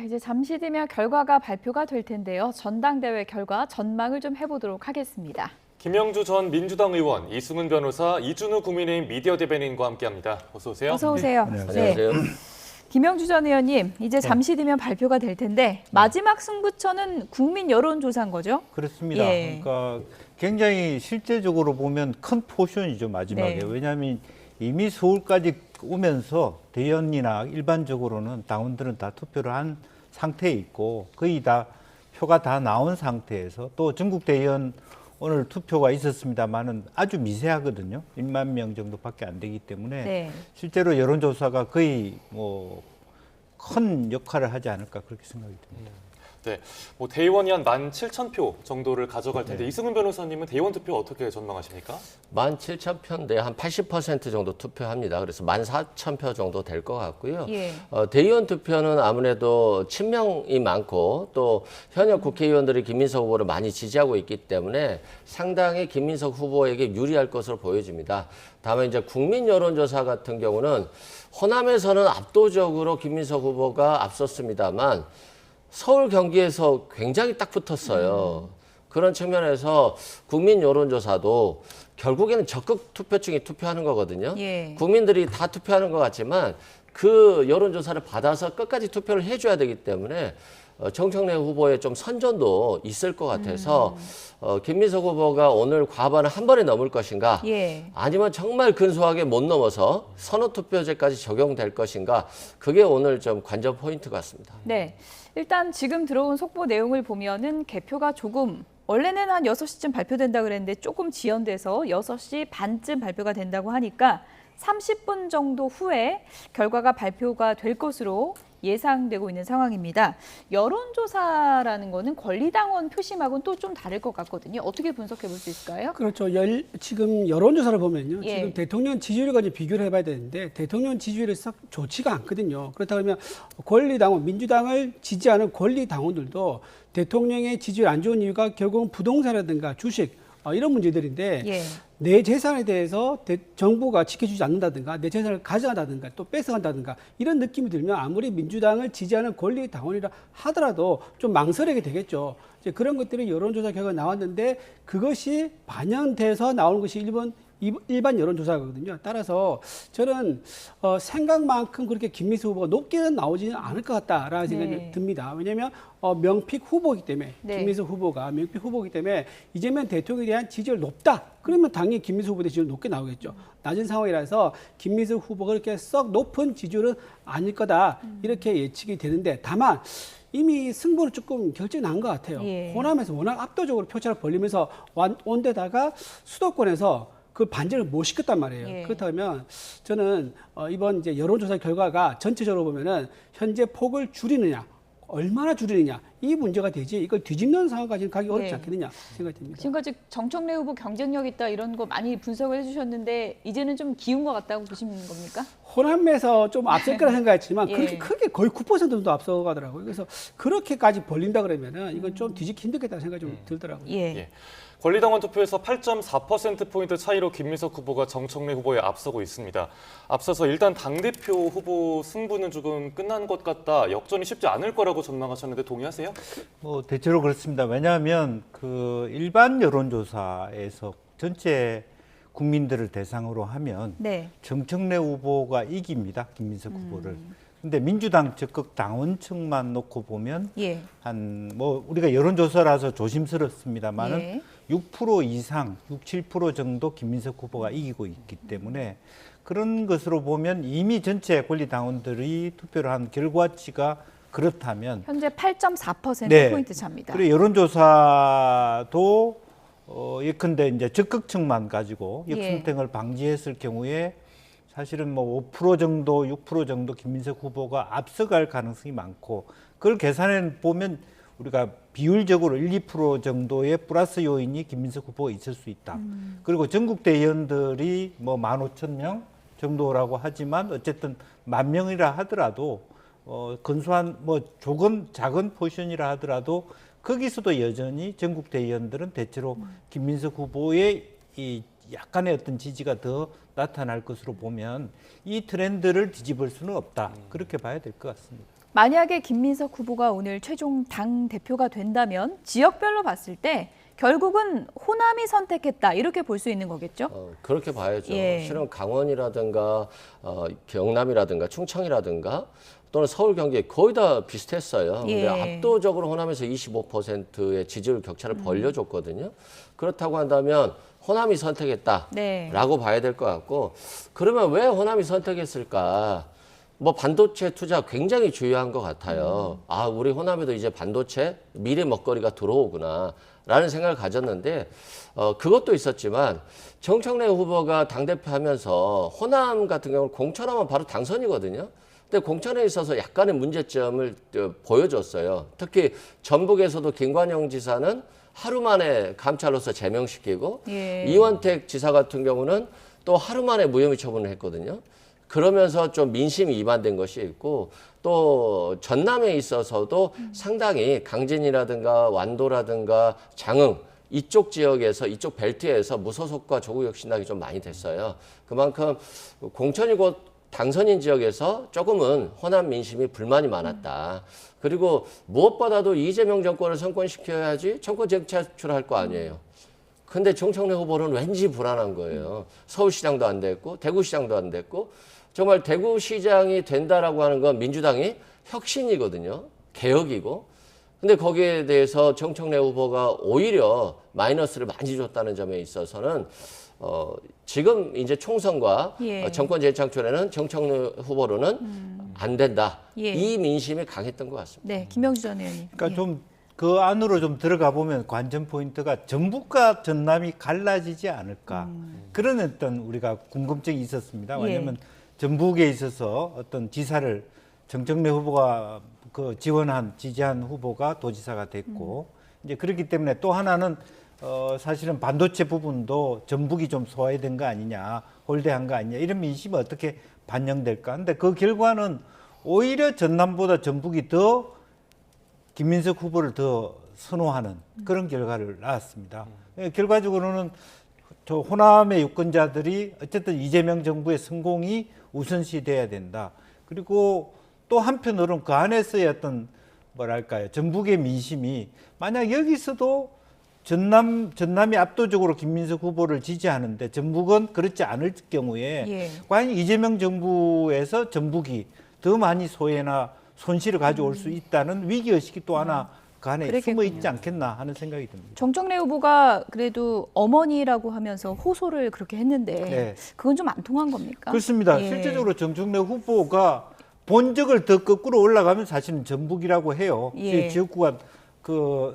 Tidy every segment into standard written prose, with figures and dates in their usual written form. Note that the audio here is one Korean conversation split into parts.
이제 잠시 뒤면 결과가 발표가 될 텐데요. 전당대회 결과 전망을 좀 해보도록 하겠습니다. 김영주 전 민주당 의원, 이승훈 변호사, 이준우 국민의힘 미디어 대변인과 함께합니다. 어서 오세요. 어서 오세요. 네, 안녕하세요. 김영주 전 의원님, 이제 잠시 뒤면 발표가 될 텐데 마지막 승부처는 국민 여론조사인 거죠? 그렇습니다. 예. 그러니까 굉장히 실제적으로 보면 큰 포션이죠, 마지막에. 네. 왜냐하면 이미 서울까지 오면서 대의원이나 일반적으로는 당원들은 다 투표를 한 상태에 있고 거의 다 표가 다 나온 상태에서 또 전국 대의원 오늘 투표가 있었습니다만은 아주 미세하거든요. 1만 명 정도밖에 안 되기 때문에 네. 실제로 여론조사가 거의 뭐 큰 역할을 하지 않을까 그렇게 생각이 듭니다. 네, 대의원이 한 17,000표 정도를 가져갈 텐데 이승훈 변호사님은 대의원 투표 어떻게 전망하십니까? 17,000표인데 한 80% 정도 투표합니다. 그래서 14,000표 정도 될 것 같고요. 예. 대의원 투표는 아무래도 친명이 많고 또 현역 국회의원들이 김민석 후보를 많이 지지하고 있기 때문에 상당히 김민석 후보에게 유리할 것으로 보여집니다. 다만 이제 국민 여론조사 같은 경우는 호남에서는 압도적으로 김민석 후보가 앞섰습니다만 서울, 경기에서 굉장히 딱 붙었어요. 그런 측면에서 국민 여론조사도 결국에는 적극 투표층이 투표하는 거거든요. 예. 국민들이 다 투표하는 것 같지만 그 여론조사를 받아서 끝까지 투표를 해줘야 되기 때문에 정청래 후보의 좀 선전도 있을 것 같아서 김민석 후보가 오늘 과반을 한 번에 넘을 것인가 예. 아니면 정말 근소하게 못 넘어서 선호투표제까지 적용될 것인가 그게 오늘 좀 관전 포인트 같습니다. 네. 일단 지금 들어온 속보 내용을 보면은 개표가 조금 원래는 한 6시쯤 발표된다 그랬는데 조금 지연돼서 6시 반쯤 발표가 된다고 하니까 30분 정도 후에 결과가 발표가 될 것으로 예상되고 있는 상황입니다. 여론조사라는 거는 권리당원 표심하고는 또 좀 다를 것 같거든요. 어떻게 분석해 볼 수 있을까요? 그렇죠. 지금 여론조사를 보면요. 예. 지금 대통령 지지율과 이제 비교를 해봐야 되는데 대통령 지지율이 썩 좋지가 않거든요. 그렇다 그러면 권리당원, 민주당을 지지하는 권리당원들도 대통령의 지지율 안 좋은 이유가 결국은 부동산이라든가 주식 이런 문제들인데 예. 내 재산에 대해서 정부가 지켜주지 않는다든가 내 재산을 가져간다든가 또 뺏어간다든가 이런 느낌이 들면 아무리 민주당을 지지하는 권리당원이라 하더라도 좀 망설이게 되겠죠. 이제 그런 것들이 여론조사 결과가 나왔는데 그것이 반영돼서 나오는 것이 일반 여론조사거든요. 따라서 저는 생각만큼 그렇게 김민수 후보가 높게는 나오지는 않을 것 같다라는 생각이 듭니다. 왜냐하면 명픽 후보이기 때문에 김민수 후보가 명픽 후보이기 때문에 이재명 대통령에 대한 지지율 높다. 그러면 당연히 김민수 후보의 지지율 높게 나오겠죠. 낮은 상황이라서 김민수 후보가 그렇게 썩 높은 지지율은 아닐 거다. 이렇게 예측이 되는데 다만 이미 승부를 조금 결정이 난 것 같아요. 예. 호남에서 워낙 압도적으로 표차를 벌리면서 온 데다가 수도권에서 그 반전을 못 시켰단 말이에요. 예. 그렇다면 저는 이번 이제 여론조사 결과가 전체적으로 보면은 현재 폭을 줄이느냐, 얼마나 줄이느냐 이 문제가 되지 이걸 뒤집는 상황까지는 가기 어렵지 않겠느냐 생각이 듭니다. 지금까지 정청래 후보 경쟁력 있다 이런 거 많이 분석을 해주셨는데 이제는 좀 기운 것 같다고 보시는 겁니까? 호남에서 좀 앞설 거라 생각했지만 예. 그렇게 크게 거의 9% 정도 앞서가더라고요. 그래서 그렇게까지 벌린다 그러면은 이건 좀 뒤집기 힘들겠다는 생각이 좀 들더라고요. 예. 권리당원 투표에서 8.4%포인트 차이로 김민석 후보가 정청래 후보에 앞서고 있습니다. 앞서서 일단 당대표 후보 승부는 조금 끝난 것 같다, 역전이 쉽지 않을 거라고 전망하셨는데 동의하세요? 대체로 그렇습니다. 왜냐하면 그 일반 여론조사에서 전체 국민들을 대상으로 하면 네. 정청래 후보가 이깁니다. 김민석 후보를. 근데 민주당 적극 당원층만 놓고 보면 예. 우리가 여론조사라서 조심스럽습니다만은 예. 6% 이상, 6, 7% 정도 김민석 후보가 이기고 있기 때문에 그런 것으로 보면 이미 전체 권리당원들이 투표를 한 결과치가 그렇다면 현재 8.4% 네. 포인트 차입니다. 그리고 여론조사도 예컨대 이제 적극층만 가지고 역선택을 방지했을 경우에 사실은 5% 정도, 6% 정도 김민석 후보가 앞서갈 가능성이 많고 그걸 계산해 보면 우리가 비율적으로 1, 2% 정도의 플러스 요인이 김민석 후보가 있을 수 있다. 그리고 전국 대의원들이 15,000명 정도라고 하지만 어쨌든 10,000명이라 하더라도 근소한 작은 포션이라 하더라도 거기서도 여전히 전국 대의원들은 대체로 김민석 후보의 이 약간의 어떤 지지가 더 나타날 것으로 보면 이 트렌드를 뒤집을 수는 없다. 그렇게 봐야 될 것 같습니다. 만약에 김민석 후보가 오늘 최종 당 대표가 된다면 지역별로 봤을 때 결국은 호남이 선택했다 이렇게 볼 수 있는 거겠죠? 그렇게 봐야죠. 예. 실은 강원이라든가 경남이라든가 충청이라든가 또는 서울, 경기 거의 다 비슷했어요. 근데 예. 압도적으로 호남에서 25%의 지지율 격차를 벌려줬거든요. 그렇다고 한다면 호남이 선택했다라고 네. 봐야 될 것 같고, 그러면 왜 호남이 선택했을까? 뭐 반도체 투자 굉장히 중요한 것 같아요. 아, 우리 호남에도 이제 반도체 미래 먹거리가 들어오구나 라는 생각을 가졌는데, 그것도 있었지만 정청래 후보가 당대표 하면서 호남 같은 경우는 공천하면 바로 당선이거든요. 근데 공천에 있어서 약간의 문제점을 보여줬어요. 특히 전북에서도 김관영 지사는 하루 만에 감찰로서 제명시키고, 예. 이원택 지사 같은 경우는 또 하루 만에 무혐의 처분을 했거든요. 그러면서 좀 민심이 이반된 것이 있고, 또 전남에 있어서도 상당히 강진이라든가 완도라든가 장흥 이쪽 지역에서, 이쪽 벨트에서 무소속과 조국혁 신당이 좀 많이 됐어요. 그만큼 공천이 곧 당선인 지역에서 조금은 호남 민심이 불만이 많았다. 그리고 무엇보다도 이재명 정권을 선권시켜야지 정권 재차출할 거 아니에요. 근데 정청래 후보는 왠지 불안한 거예요. 서울시장도 안 됐고 대구시장도 안 됐고, 정말 대구시장이 된다라고 하는 건 민주당이 혁신이거든요. 개혁이고. 근데 거기에 대해서 정청래 후보가 오히려 마이너스를 많이 줬다는 점에 있어서는 지금 이제 총선과 예. 정권 재창출에는 정청래 후보로는 안 된다. 예. 이 민심이 강했던 것 같습니다. 네, 김명주 전 의원님. 그러니까 예. 좀 그 안으로 좀 들어가 보면 관전 포인트가 전북과 전남이 갈라지지 않을까 그런 어떤 우리가 궁금증이 있었습니다. 왜냐하면 전북에 있어서 어떤 지사를 정청래 후보가 그 지지한 후보가 도지사가 됐고 이제 그렇기 때문에 또 하나는 사실은 반도체 부분도 전북이 좀 소화된 거 아니냐, 홀대한 거 아니냐 이런 민심이 어떻게 반영될까? 근데 그 결과는 오히려 전남보다 전북이 더 김민석 후보를 더 선호하는 그런 결과를 낳았습니다. 결과적으로는 저 호남의 유권자들이 어쨌든 이재명 정부의 성공이 우선시돼야 된다. 그리고 또 한편으로는 그 안에서의 어떤 뭐랄까요, 전북의 민심이 만약 여기서도 전남이 압도적으로 김민석 후보를 지지하는데 전북은 그렇지 않을 경우에 예. 과연 이재명 정부에서 전북이 더 많이 소외나 손실을 가져올 수 있다는 위기의식이 또 하나 그 안에 그랬겠군요. 숨어 있지 않겠나 하는 생각이 듭니다. 정청래 후보가 그래도 어머니라고 하면서 호소를 그렇게 했는데 네. 그건 좀 안 통한 겁니까? 그렇습니다. 예. 실제적으로 정청래 후보가 본적을 더 거꾸로 올라가면 사실은 전북이라고 해요. 예. 지역구가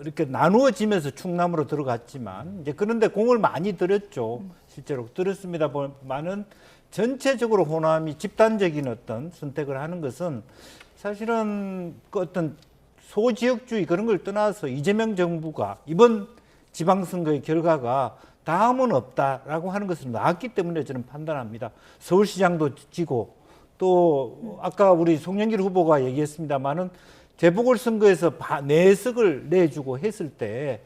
이렇게 나누어지면서 충남으로 들어갔지만 이제 그런데 공을 많이 들였죠. 실제로 들었습니다만은 전체적으로 호남이 집단적인 어떤 선택을 하는 것은 사실은 그 어떤 소지역주의 그런 걸 떠나서 이재명 정부가 이번 지방선거의 결과가 다음은 없다라고 하는 것을 나왔기 때문에 저는 판단합니다. 서울시장도 지고 또 아까 우리 송영길 후보가 얘기했습니다마는 재보궐선거에서 4석을 내주고 했을 때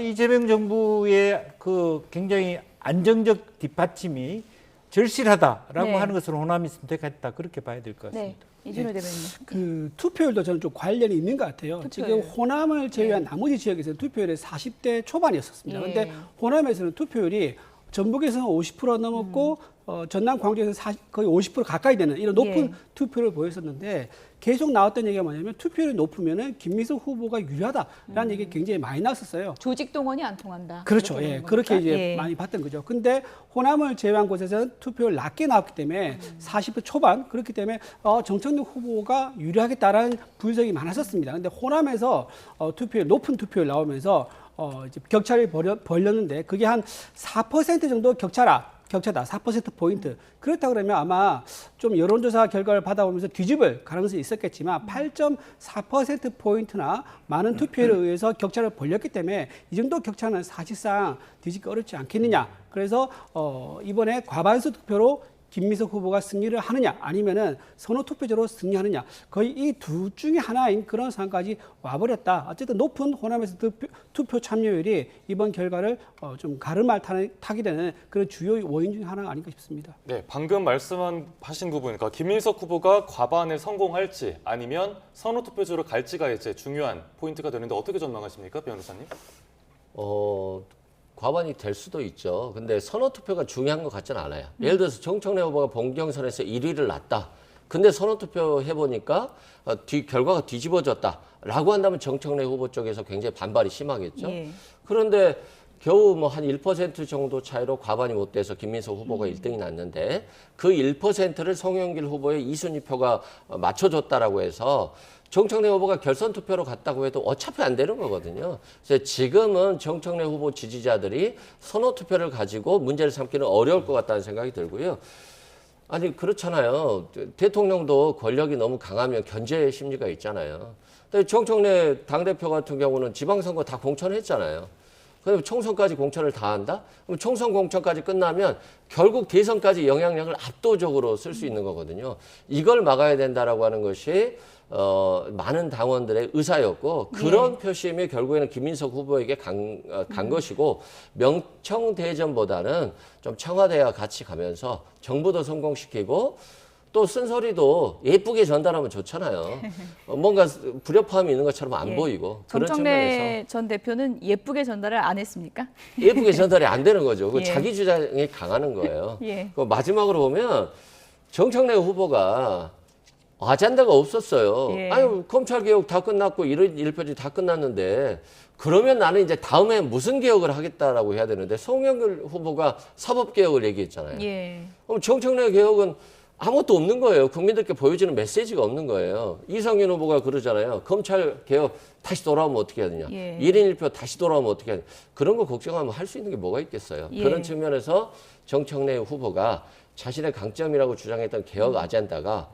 이재명 정부의 그 굉장히 안정적 뒷받침이 절실하다라고 네. 하는 것을 호남이 선택했다 그렇게 봐야 될 것 네, 같습니다. 이준호 대변인. 그 투표율도 저는 좀 관련이 있는 것 같아요. 투표율. 지금 호남을 제외한 나머지 지역에서는 투표율이 40대 초반이었습니다. 예. 그런데 호남에서는 투표율이 전북에서는 50% 넘었고 전남 광주에서는 거의 50% 가까이 되는 이런 높은 예. 투표를 보였었는데 계속 나왔던 얘기가 뭐냐면 투표율이 높으면은 김민석 후보가 유리하다라는 얘기 굉장히 많이 나왔었어요. 조직 동원이 안 통한다. 그렇죠. 이렇게 예. 되는 그렇게 겁니까? 이제 예. 많이 봤던 거죠. 근데 호남을 제외한 곳에서는 투표율 낮게 나왔기 때문에 40대 초반 그렇기 때문에 정청래 후보가 유리하겠다라는 분석이 많았었습니다. 근데 호남에서 투표율 높은 투표율 나오면서 이제 격차를 벌였는데 그게 한 4% 정도 격차다. 4%포인트. 그렇다 그러면 아마 좀 여론조사 결과를 받아보면서 뒤집을 가능성이 있었겠지만 8.4%포인트나 많은 투표율에 의해서 격차를 벌렸기 때문에 이 정도 격차는 사실상 뒤집기 어렵지 않겠느냐. 그래서 이번에 과반수 투표로 김민석 후보가 승리를 하느냐 아니면은 선호 투표제로 승리하느냐 거의 이 두 중에 하나인 그런 상황까지 와버렸다. 어쨌든 높은 호남에서 투표 참여율이 이번 결과를 좀 가르마 타게 되는 그런 주요 원인 중 하나가 아닌가 싶습니다. 네, 방금 말씀하신 부분, 그러니까 김민석 후보가 과반에 성공할지 아니면 선호 투표제로 갈지가 이제 중요한 포인트가 되는데 어떻게 전망하십니까, 변호사님? 과반이 될 수도 있죠. 근데 선호 투표가 중요한 것 같지는 않아요. 예를 들어서 정청래 후보가 본경선에서 1위를 놨다. 근데 선호 투표 해보니까 결과가 뒤집어졌다라고 한다면 정청래 후보 쪽에서 굉장히 반발이 심하겠죠. 예. 그런데 겨우 뭐 한 1% 정도 차이로 과반이 못 돼서 김민석 후보가 1등이 났는데 그 1%를 송영길 후보의 2순위 표가 맞춰줬다라고 해서 정청래 후보가 결선 투표로 갔다고 해도 어차피 안 되는 거거든요. 그래서 지금은 정청래 후보 지지자들이 선호 투표를 가지고 문제를 삼기는 어려울 것 같다는 생각이 들고요. 아니 그렇잖아요. 대통령도 권력이 너무 강하면 견제 심리가 있잖아요. 근데 정청래 당대표 같은 경우는 지방선거 다 공천했잖아요. 그럼 총선까지 공천을 다 한다? 그럼 총선 공천까지 끝나면 결국 대선까지 영향력을 압도적으로 쓸 수 있는 거거든요. 이걸 막아야 된다라고 하는 것이 많은 당원들의 의사였고 그런 표심이 결국에는 김민석 후보에게 간 것이고 명청대전보다는 좀 청와대와 같이 가면서 정부도 성공시키고 또 쓴소리도 예쁘게 전달하면 좋잖아요. 뭔가 불협화음이 있는 것처럼 안 보이고 그런 측면에서 정청래 전 대표는 예쁘게 전달을 안 했습니까? 예쁘게 전달이 안 되는 거죠. 그 예. 자기 주장이 강하는 거예요. 예. 그 마지막으로 보면 정청래 후보가 아젠다가 없었어요. 예. 아유 검찰 개혁 다 끝났고 1표지 다 끝났는데 그러면 나는 이제 다음에 무슨 개혁을 하겠다라고 해야 되는데 송영길 후보가 사법 개혁을 얘기했잖아요. 예. 그럼 정청래 개혁은 아무것도 없는 거예요. 국민들께 보여주는 메시지가 없는 거예요. 이성윤 후보가 그러잖아요. 검찰 개혁 다시 돌아오면 어떻게 해야 되냐. 예. 1인 1표 다시 돌아오면 어떻게 해야 되냐. 그런 거 걱정하면 할 수 있는 게 뭐가 있겠어요. 예. 그런 측면에서 정청래 후보가 자신의 강점이라고 주장했던 개혁 아젠다가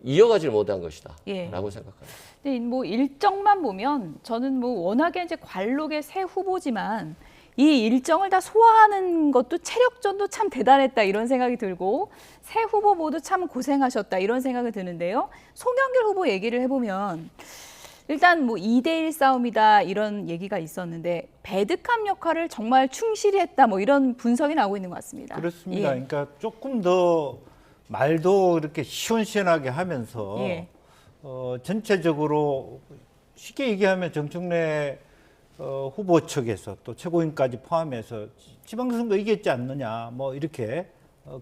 이어가질 못한 것이다. 예. 라고 생각합니다. 근데 뭐 일정만 보면 저는 뭐 워낙에 이제 관록의 새 후보지만 이 일정을 다 소화하는 것도 체력전도 참 대단했다 이런 생각이 들고 새 후보 모두 참 고생하셨다 이런 생각이 드는데요. 송영길 후보 얘기를 해보면 일단 뭐 2대1 싸움이다 이런 얘기가 있었는데 배드캅 역할을 정말 충실히 했다 뭐 이런 분석이 나오고 있는 것 같습니다. 그렇습니다. 예. 그러니까 조금 더 말도 이렇게 시원시원하게 하면서 예. 전체적으로 쉽게 얘기하면 정청래 후보 측에서 또 최고위원까지 포함해서 지방선거 이겼지 않느냐 뭐 이렇게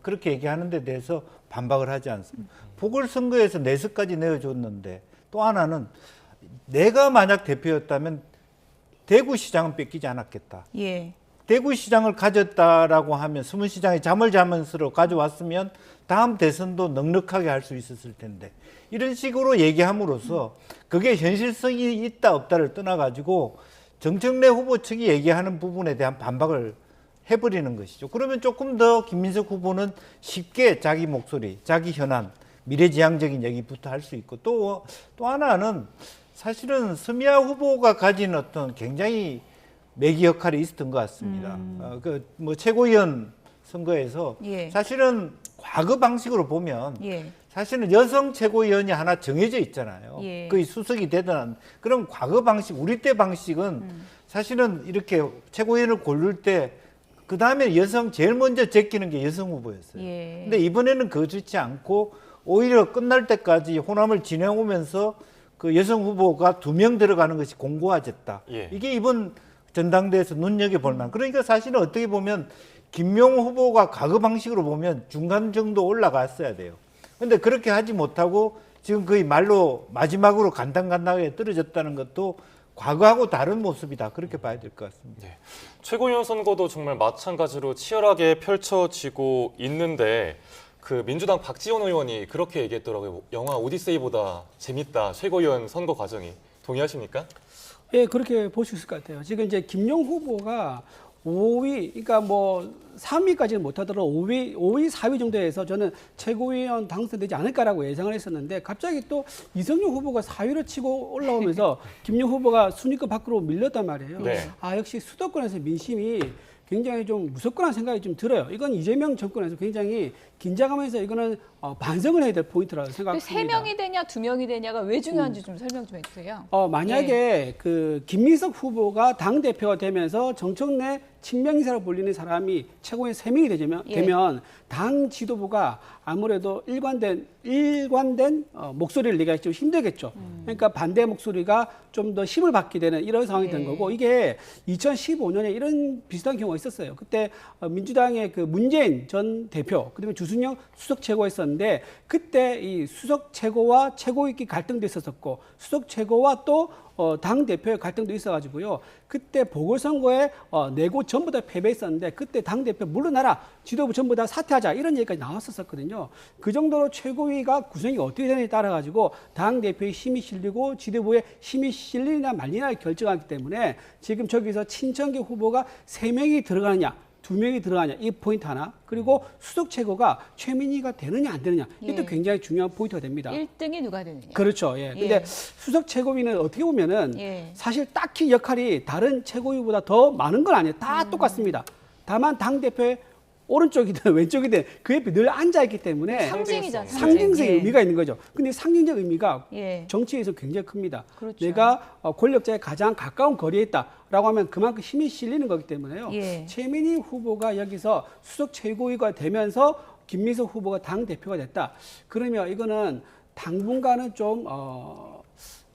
그렇게 얘기하는 데 대해서 반박을 하지 않습니다. 보궐선거에서 4석까지 내어줬는데 또 하나는 내가 만약 대표였다면 대구시장은 뺏기지 않았겠다. 예. 대구시장을 가졌다라고 하면 수문시장이 잠을 자면서 가져왔으면 다음 대선도 넉넉하게 할 수 있었을 텐데 이런 식으로 얘기함으로써 그게 현실성이 있다 없다를 떠나가지고 정청래 후보 측이 얘기하는 부분에 대한 반박을 해버리는 것이죠. 그러면 조금 더 김민석 후보는 쉽게 자기 목소리, 자기 현안, 미래지향적인 얘기부터 할 수 있고 또 하나는 사실은 서미아 후보가 가진 어떤 굉장히 매기 역할이 있었던 것 같습니다. 뭐 최고위원 선거에서 예. 사실은 과거 방식으로 보면 예. 사실은 여성 최고위원이 하나 정해져 있잖아요. 예. 거의 수석이 되든 그런 과거 방식, 우리 때 방식은 사실은 이렇게 최고위원을 고를 때 그 다음에 여성 제일 먼저 제끼는 게 여성 후보였어요. 예. 근데 이번에는 그렇지 않고 오히려 끝날 때까지 호남을 지내오면서 그 여성 후보가 2명 들어가는 것이 공고화됐다. 예. 이게 이번 전당대회에서 눈여겨볼 만. 그러니까 사실은 어떻게 보면 김명호 후보가 과거 방식으로 보면 중간 정도 올라갔어야 돼요. 근데 그렇게 하지 못하고 지금 거의 말로 마지막으로 간당간당하게 떨어졌다는 것도 과거하고 다른 모습이다. 그렇게 봐야 될 것 같습니다. 네. 최고위원 선거도 정말 마찬가지로 치열하게 펼쳐지고 있는데 그 민주당 박지원 의원이 그렇게 얘기했더라고요. 영화 오디세이보다 재밌다. 최고위원 선거 과정이. 동의하십니까? 예, 그렇게 볼 수 있을 것 같아요. 지금 이제 김용 후보가 5위, 그러니까 뭐 3위까지는 못하더라도 5위, 4위 정도에서 저는 최고위원 당선되지 않을까라고 예상을 했었는데 갑자기 또 이성용 후보가 4위로 치고 올라오면서 김용 후보가 순위권 밖으로 밀렸단 말이에요. 네. 아, 역시 수도권에서 민심이 굉장히 좀 무섭거나 생각이 좀 들어요. 이건 이재명 정권에서 굉장히 긴장하면서 이거는 반성을 해야 될 포인트라고 그 생각합니다. 세 명이 되냐, 두 명이 되냐가 왜 중요한지 좀 설명 좀 해주세요. 만약에 그 김민석 후보가 당 대표가 되면서 정청래 친명이사로 불리는 사람이 최고의 3명이 되면 당 지도부가 아무래도 일관된 목소리를 내기가 좀 힘들겠죠. 그러니까 반대 목소리가 좀 더 힘을 받게 되는 이런 상황이 된 거고, 이게 2015년에 이런 비슷한 경우가 있었어요. 그때 민주당의 그 문재인 전 대표, 그다음에 주순영 수석 최고가 있었는데, 그때 이 수석 최고와 최고위기 갈등도 있었었고, 수석 최고와 또 당 대표의 갈등도 있어가지고요. 그때 보궐선거에 4곳 전부 다 패배했었는데, 그때 당 대표 물러나라, 지도부 전부 다 사퇴하자, 이런 얘기까지 나왔었거든요. 그 정도로 최고위가 구성이 어떻게 되느냐에 따라 가지고 당 대표의 힘이 실리고 지도부의 힘이 실리냐 말리냐를 결정하기 때문에, 지금 저기서 친정계 후보가 3명이 들어가느냐, 2명이 들어가냐, 이 포인트 하나, 그리고 수석 최고가 최민희가 되느냐 안 되느냐, 이것도 굉장히 중요한 포인트가 됩니다. 1등이 누가 되느냐. 그렇죠. 예. 근데 수석 최고위는 어떻게 보면은 사실 딱히 역할이 다른 최고위보다 더 많은 건 아니에요. 다 똑같습니다. 다만 당 대표의 오른쪽이든 왼쪽이든 그 옆에 늘 앉아 있기 때문에 상징이잖아요. 상징성의 의미가 있는 거죠. 근데 상징적 의미가 예. 정치에서 굉장히 큽니다. 그렇죠. 내가 권력자에 가장 가까운 거리에 있다라고 하면 그만큼 힘이 실리는 거기 때문에요. 예. 최민희 후보가 여기서 수석 최고위가 되면서 김민석 후보가 당 대표가 됐다. 그러면 이거는 당분간은 좀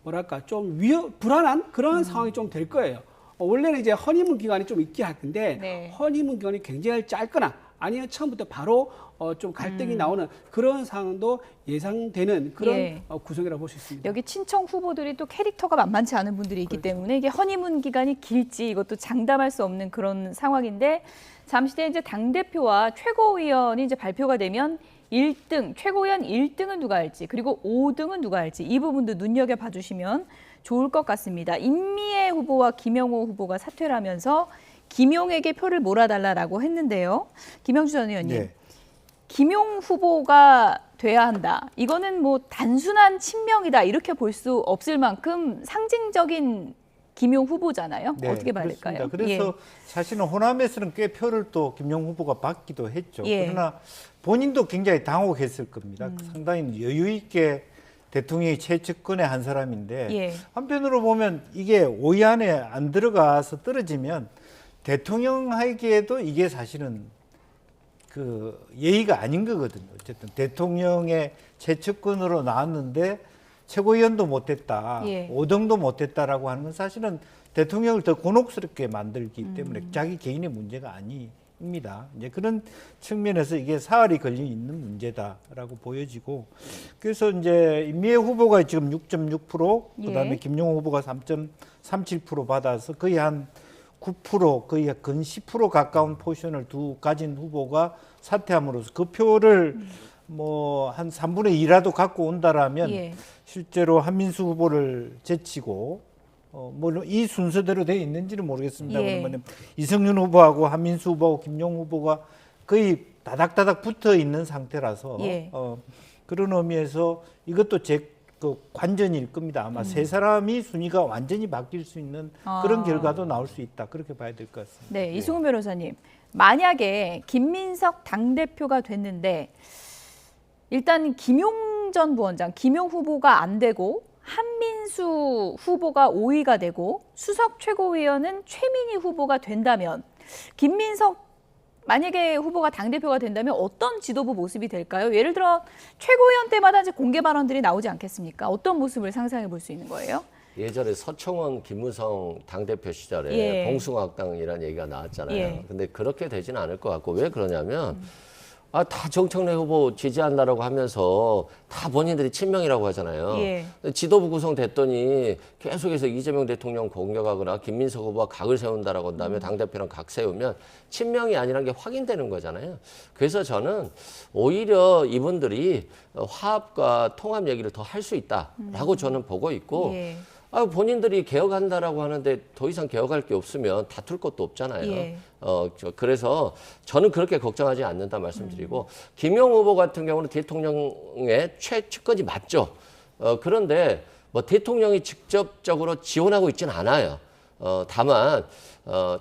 뭐랄까 좀 불안한 그런 상황이 좀 될 거예요. 원래는 이제 허니문 기간이 좀 있긴 할 텐데 허니문 기간이 굉장히 짧거나 아니면 처음부터 바로 좀 갈등이 나오는 그런 상황도 예상되는 그런 구성이라고 볼 수 있습니다. 여기 친청 후보들이 또 캐릭터가 만만치 않은 분들이 있기 때문에 이게 허니문 기간이 길지 이것도 장담할 수 없는 그런 상황인데, 잠시 뒤에 이제 당대표와 최고위원이 이제 발표가 되면 1등, 최고위원 1등은 누가 할지, 그리고 5등은 누가 할지 이 부분도 눈여겨봐 주시면 좋을 것 같습니다. 임미애 후보와 김영호 후보가 사퇴를 하면서 김용에게 표를 몰아달라고 했는데요. 김영주 전 의원님, 네. 김용 후보가 돼야 한다. 이거는 뭐 단순한 친명이다 이렇게 볼 수 없을 만큼 상징적인 김용 후보잖아요. 네, 어떻게 봐야 될까요? 그래서 사실은 호남에서는 꽤 표를 또 김용 후보가 받기도 했죠. 그러나 본인도 굉장히 당혹했을 겁니다. 상당히 여유 있게 대통령이 최측근의 한 사람인데 한편으로 보면 이게 5위 안에 안 들어가서 떨어지면 대통령 하기에도 이게 사실은 그 예의가 아닌 거거든요. 어쨌든 대통령의 최측근으로 나왔는데 최고위원도 못했다, 5등도 못했다라고 하는 건 사실은 대통령을 더 곤혹스럽게 만들기 때문에 자기 개인의 문제가 아닙니다. 이제 그런 측면에서 이게 사활이 걸려 있는 문제다라고 보여지고, 그래서 이제 임미애 후보가 지금 6.6%, 그다음에 김용호 후보가 3.37% 받아서 거의 한 9%, 거의 근 10% 가까운 포지션을 가진 후보가 사퇴함으로써 그 표를 뭐 한 3분의 2라도 갖고 온다라면 실제로 한민수 후보를 제치고 물론 이 순서대로 되어 있는지는 모르겠습니다. 그러면 이성윤 후보하고 한민수 후보하고 김용 후보가 거의 다닥다닥 붙어 있는 상태라서 그런 의미에서 이것도 그 관전일 겁니다. 아마 세 사람이 순위가 완전히 바뀔 수 있는 그런 결과도 나올 수 있다. 그렇게 봐야 될 것 같습니다. 네, 이승훈 변호사님. 만약에 김민석 당대표가 됐는데 일단 김용 전 부원장, 김용 후보가 안 되고 한민수 후보가 5위가 되고 수석 최고위원은 최민희 후보가 된다면, 김민석 만약에 후보가 당대표가 된다면 어떤 지도부 모습이 될까요? 예를 들어 최고위원 때마다 이제 공개 발언들이 나오지 않겠습니까? 어떤 모습을 상상해 볼 수 있는 거예요? 예전에 서청원, 김무성 당대표 시절에 봉숭아학당이라는 얘기가 나왔잖아요. 근데 그렇게 되지는 않을 것 같고, 왜 그러냐면 다 정청래 후보 지지한다라고 하면서 다 본인들이 친명이라고 하잖아요. 지도부 구성됐더니 계속해서 이재명 대통령 공격하거나 김민석 후보가 각을 세운다라고 한 다음에 당대표랑 각 세우면 친명이 아니라는 게 확인되는 거잖아요. 그래서 저는 오히려 이분들이 화합과 통합 얘기를 더 할 수 있다라고 저는 보고 있고, 본인들이 개혁한다라고 하는데 더 이상 개혁할 게 없으면 다툴 것도 없잖아요. 그래서 저는 그렇게 걱정하지 않는다 말씀드리고, 김용 후보 같은 경우는 대통령의 최측근이 맞죠. 그런데 뭐 대통령이 직접적으로 지원하고 있지는 않아요. 다만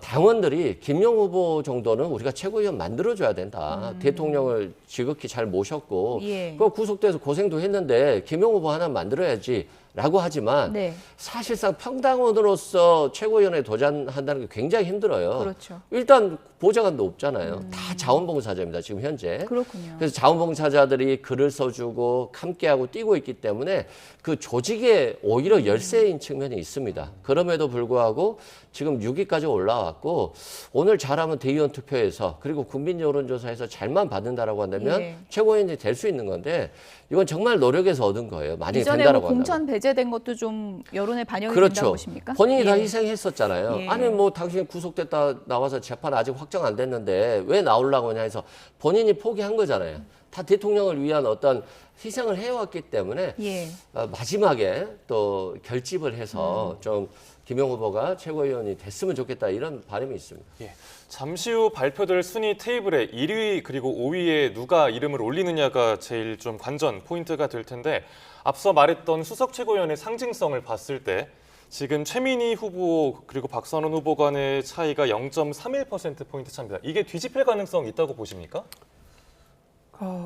당원들이 김용 후보 정도는 우리가 최고위원 만들어줘야 된다. 대통령을 지극히 잘 모셨고 예. 그 구속돼서 고생도 했는데 김용 후보 하나 만들어야지. 라고 하지만 네. 사실상 평당원으로서 최고위원에 도전한다는 게 굉장히 힘들어요. 그렇죠. 일단 보좌관도 없잖아요. 다 자원봉사자입니다. 지금 현재. 그렇군요. 그래서 자원봉사자들이 글을 써주고 함께하고 뛰고 있기 때문에 그 조직에 오히려 열세인 측면이 있습니다. 그럼에도 불구하고 지금 6위까지 올라왔고 오늘 잘하면 대의원 투표에서 그리고 국민 여론조사에서 잘만 받는다라고 한다면 예. 최고위원이 될 수 있는 건데 이건 정말 노력해서 얻은 거예요. 만약에 이전에 뭐 된다라고 공천 한다면. 배제된 것도 좀 여론에 반영이 된다고 그렇죠. 보십니까? 본인이 다 예. 희생했었잖아요. 예. 아니 뭐 당신 구속됐다 나와서 재판 아직 확정 안 됐는데 왜 나오려고 하냐 해서 본인이 포기한 거잖아요. 다 대통령을 위한 어떤 희생을 해왔기 때문에 예. 마지막에 또 결집을 해서 좀 김용 후보가 최고위원이 됐으면 좋겠다 이런 바람이 있습니다. 예. 잠시 후 발표될 순위 테이블에 1위 그리고 5위에 누가 이름을 올리느냐가 제일 좀 관전 포인트가 될 텐데 앞서 말했던 수석 최고위원의 상징성을 봤을 때 지금 최민희 후보 그리고 박선원 후보 간의 차이가 0.31%포인트 차입니다. 이게 뒤집힐 가능성 있다고 보십니까?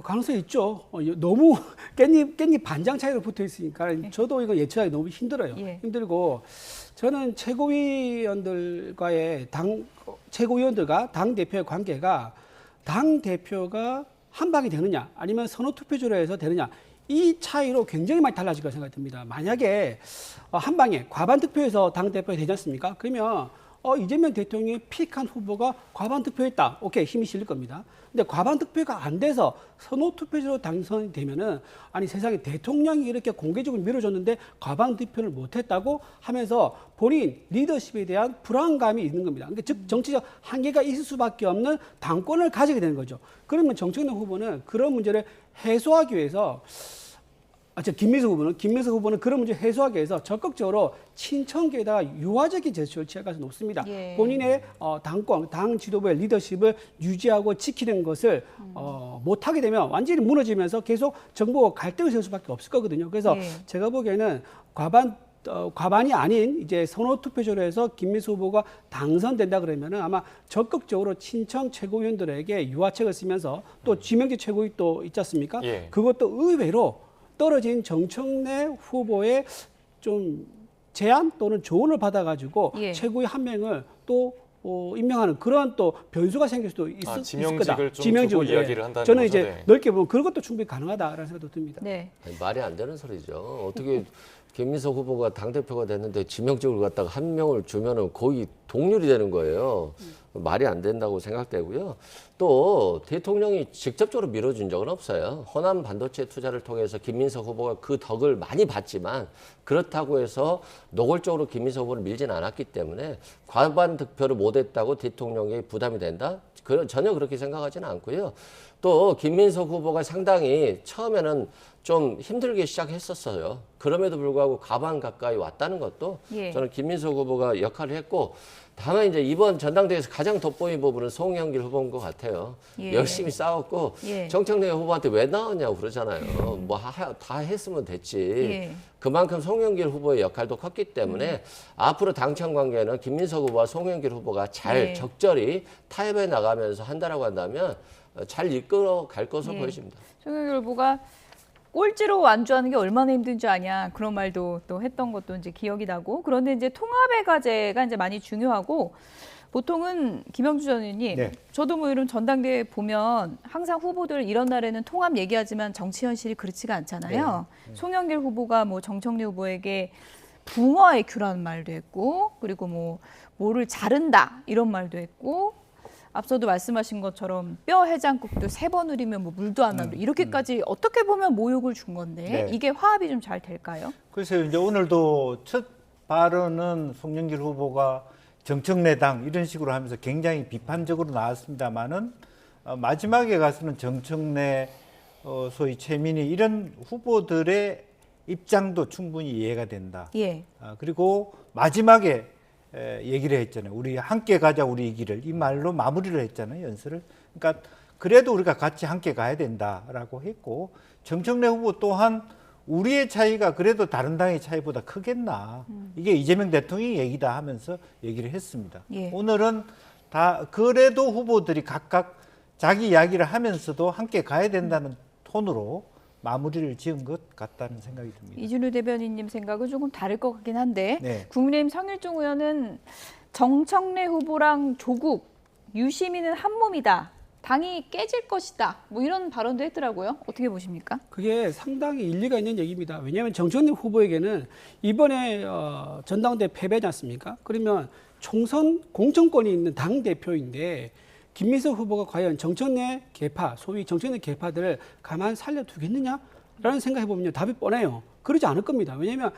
가능성이 있죠. 너무 깻잎 반장 차이로 붙어 있으니까 저도 이거 예측하기 너무 힘들어요. 예. 힘들고 저는 최고위원들과 당 대표의 관계가 당 대표가 한 방이 되느냐 아니면 선호 투표제로 해서 되느냐 이 차이로 굉장히 많이 달라질 거라 생각이 듭니다. 만약에 한 방에 과반 투표에서 당 대표가 되지 않습니까? 그러면 이재명 대통령이 픽한 후보가 과반 투표했다. 오케이, 힘이 실릴 겁니다. 근데 과반 투표가 안 돼서 선호 투표제로 당선이 되면은 아니 세상에 대통령이 이렇게 공개적으로 밀어줬는데 과반 투표를 못했다고 하면서 본인 리더십에 대한 불안감이 있는 겁니다. 그러니까 즉 정치적 한계가 있을 수밖에 없는 당권을 가지게 되는 거죠. 그러면 정청래 후보는 그런 문제를 해소하기 위해서 김민석 후보는 그런 문제 해소하기 위해서 적극적으로 친청계에다가 유화적인 제스처를 취할 가능성이 높습니다. 예. 본인의 당권, 당 지도부의 리더십을 유지하고 지키는 것을 못하게 되면 완전히 무너지면서 계속 정부가 갈등을 세울 수밖에 없을 거거든요. 그래서 예. 제가 보기에는 과반이 아닌 이제 선호 투표제로 해서 김민수 후보가 당선된다 그러면은 아마 적극적으로 친청 최고위원들에게 유화책을 쓰면서 또 지명직 최고위 또 있지 않습니까? 예. 그것도 의외로 떨어진 정청래 후보의 좀 제안 또는 조언을 받아가지고 예. 최고위 한 명을 또 임명하는 그런 또 변수가 생길 수도 있을 거다. 지명직을 좀 두고 이야기를 한다는 저는 거죠. 이제 네. 넓게 보면 그것도 충분히 가능하다라는 생각도 듭니다. 네. 아니, 말이 안 되는 소리죠. 어떻게 김민석 후보가 당대표가 됐는데 지명직을 갖다가 한 명을 주면은 거의 동률이 되는 거예요. 말이 안 된다고 생각되고요. 또 대통령이 직접적으로 밀어준 적은 없어요. 호남 반도체 투자를 통해서 김민석 후보가 그 덕을 많이 봤지만 그렇다고 해서 노골적으로 김민석 후보를 밀진 않았기 때문에 과반 득표를 못했다고 대통령이 부담이 된다? 전혀 그렇게 생각하지는 않고요. 또 김민석 후보가 상당히 처음에는 좀 힘들게 시작했었어요. 그럼에도 불구하고 과반 가까이 왔다는 것도 예. 저는 김민석 후보가 역할을 했고 다만 이제 이번 전당대회에서 가장 돋보인 부분은 송영길 후보인 것 같아요. 예. 열심히 싸웠고 예. 정청래 후보한테 왜 나왔냐고 그러잖아요. 뭐 다 했으면 됐지. 예. 그만큼 송영길 후보의 역할도 컸기 때문에 앞으로 당청 관계는 김민석 후보와 송영길 후보가 잘 예. 적절히 타협해 나가면서 한다라고 한다면 잘 이끌어 갈 것으로 예. 보여집니다. 송영길 후보가 꼴찌로 완주하는 게 얼마나 힘든지 아냐 그런 말도 또 했던 것도 이제 기억이 나고 그런데 이제 통합의 과제가 이제 많이 중요하고 보통은 김영주 전 의원님 네. 저도 뭐 이런 전당대회 보면 항상 후보들 이런 날에는 통합 얘기하지만 정치 현실이 그렇지가 않잖아요. 송영길 후보가 뭐 정청래 후보에게 붕어의 큐라는 말도 했고 그리고 뭐를 자른다 이런 말도 했고 앞서도 말씀하신 것처럼 뼈 해장국도 3번 우리면 뭐 물도 안 나도 이렇게까지 어떻게 보면 모욕을 준 건데 네. 이게 화합이 좀 잘 될까요? 글쎄요, 이제 오늘도 첫 발언은 송영길 후보가 정청래당 이런 식으로 하면서 굉장히 비판적으로 나왔습니다만은 마지막에 가서는 정청래, 소위 최민희 이런 후보들의 입장도 충분히 이해가 된다. 예. 그리고 마지막에 얘기를 했잖아요. 우리 함께 가자 우리 이 길을 이 말로 마무리를 했잖아요. 연설을. 그러니까 그래도 우리가 같이 함께 가야 된다라고 했고 정청래 후보 또한 우리의 차이가 그래도 다른 당의 차이보다 크겠나. 이게 이재명 대통령이 얘기다 하면서 얘기를 했습니다. 예. 오늘은 다 그래도 후보들이 각각 자기 이야기를 하면서도 함께 가야 된다는 톤으로 마무리를 지은 것 같다는 생각이 듭니다. 이준우 대변인님 생각은 조금 다를 것 같긴 한데 네. 국민의힘 성일종 의원은 정청래 후보랑 조국, 유시민은 한 몸이다. 당이 깨질 것이다. 뭐 이런 발언도 했더라고요. 어떻게 보십니까? 그게 상당히 일리가 있는 얘기입니다. 왜냐하면 정청래 후보에게는 이번에 전당대 패배지 않습니까? 그러면 총선 공천권이 있는 당 대표인데 김민석 후보가 과연 정청래 계파, 소위 정청래 계파들을 가만 살려두겠느냐라는 생각해보면 답이 뻔해요. 그러지 않을 겁니다. 왜냐하면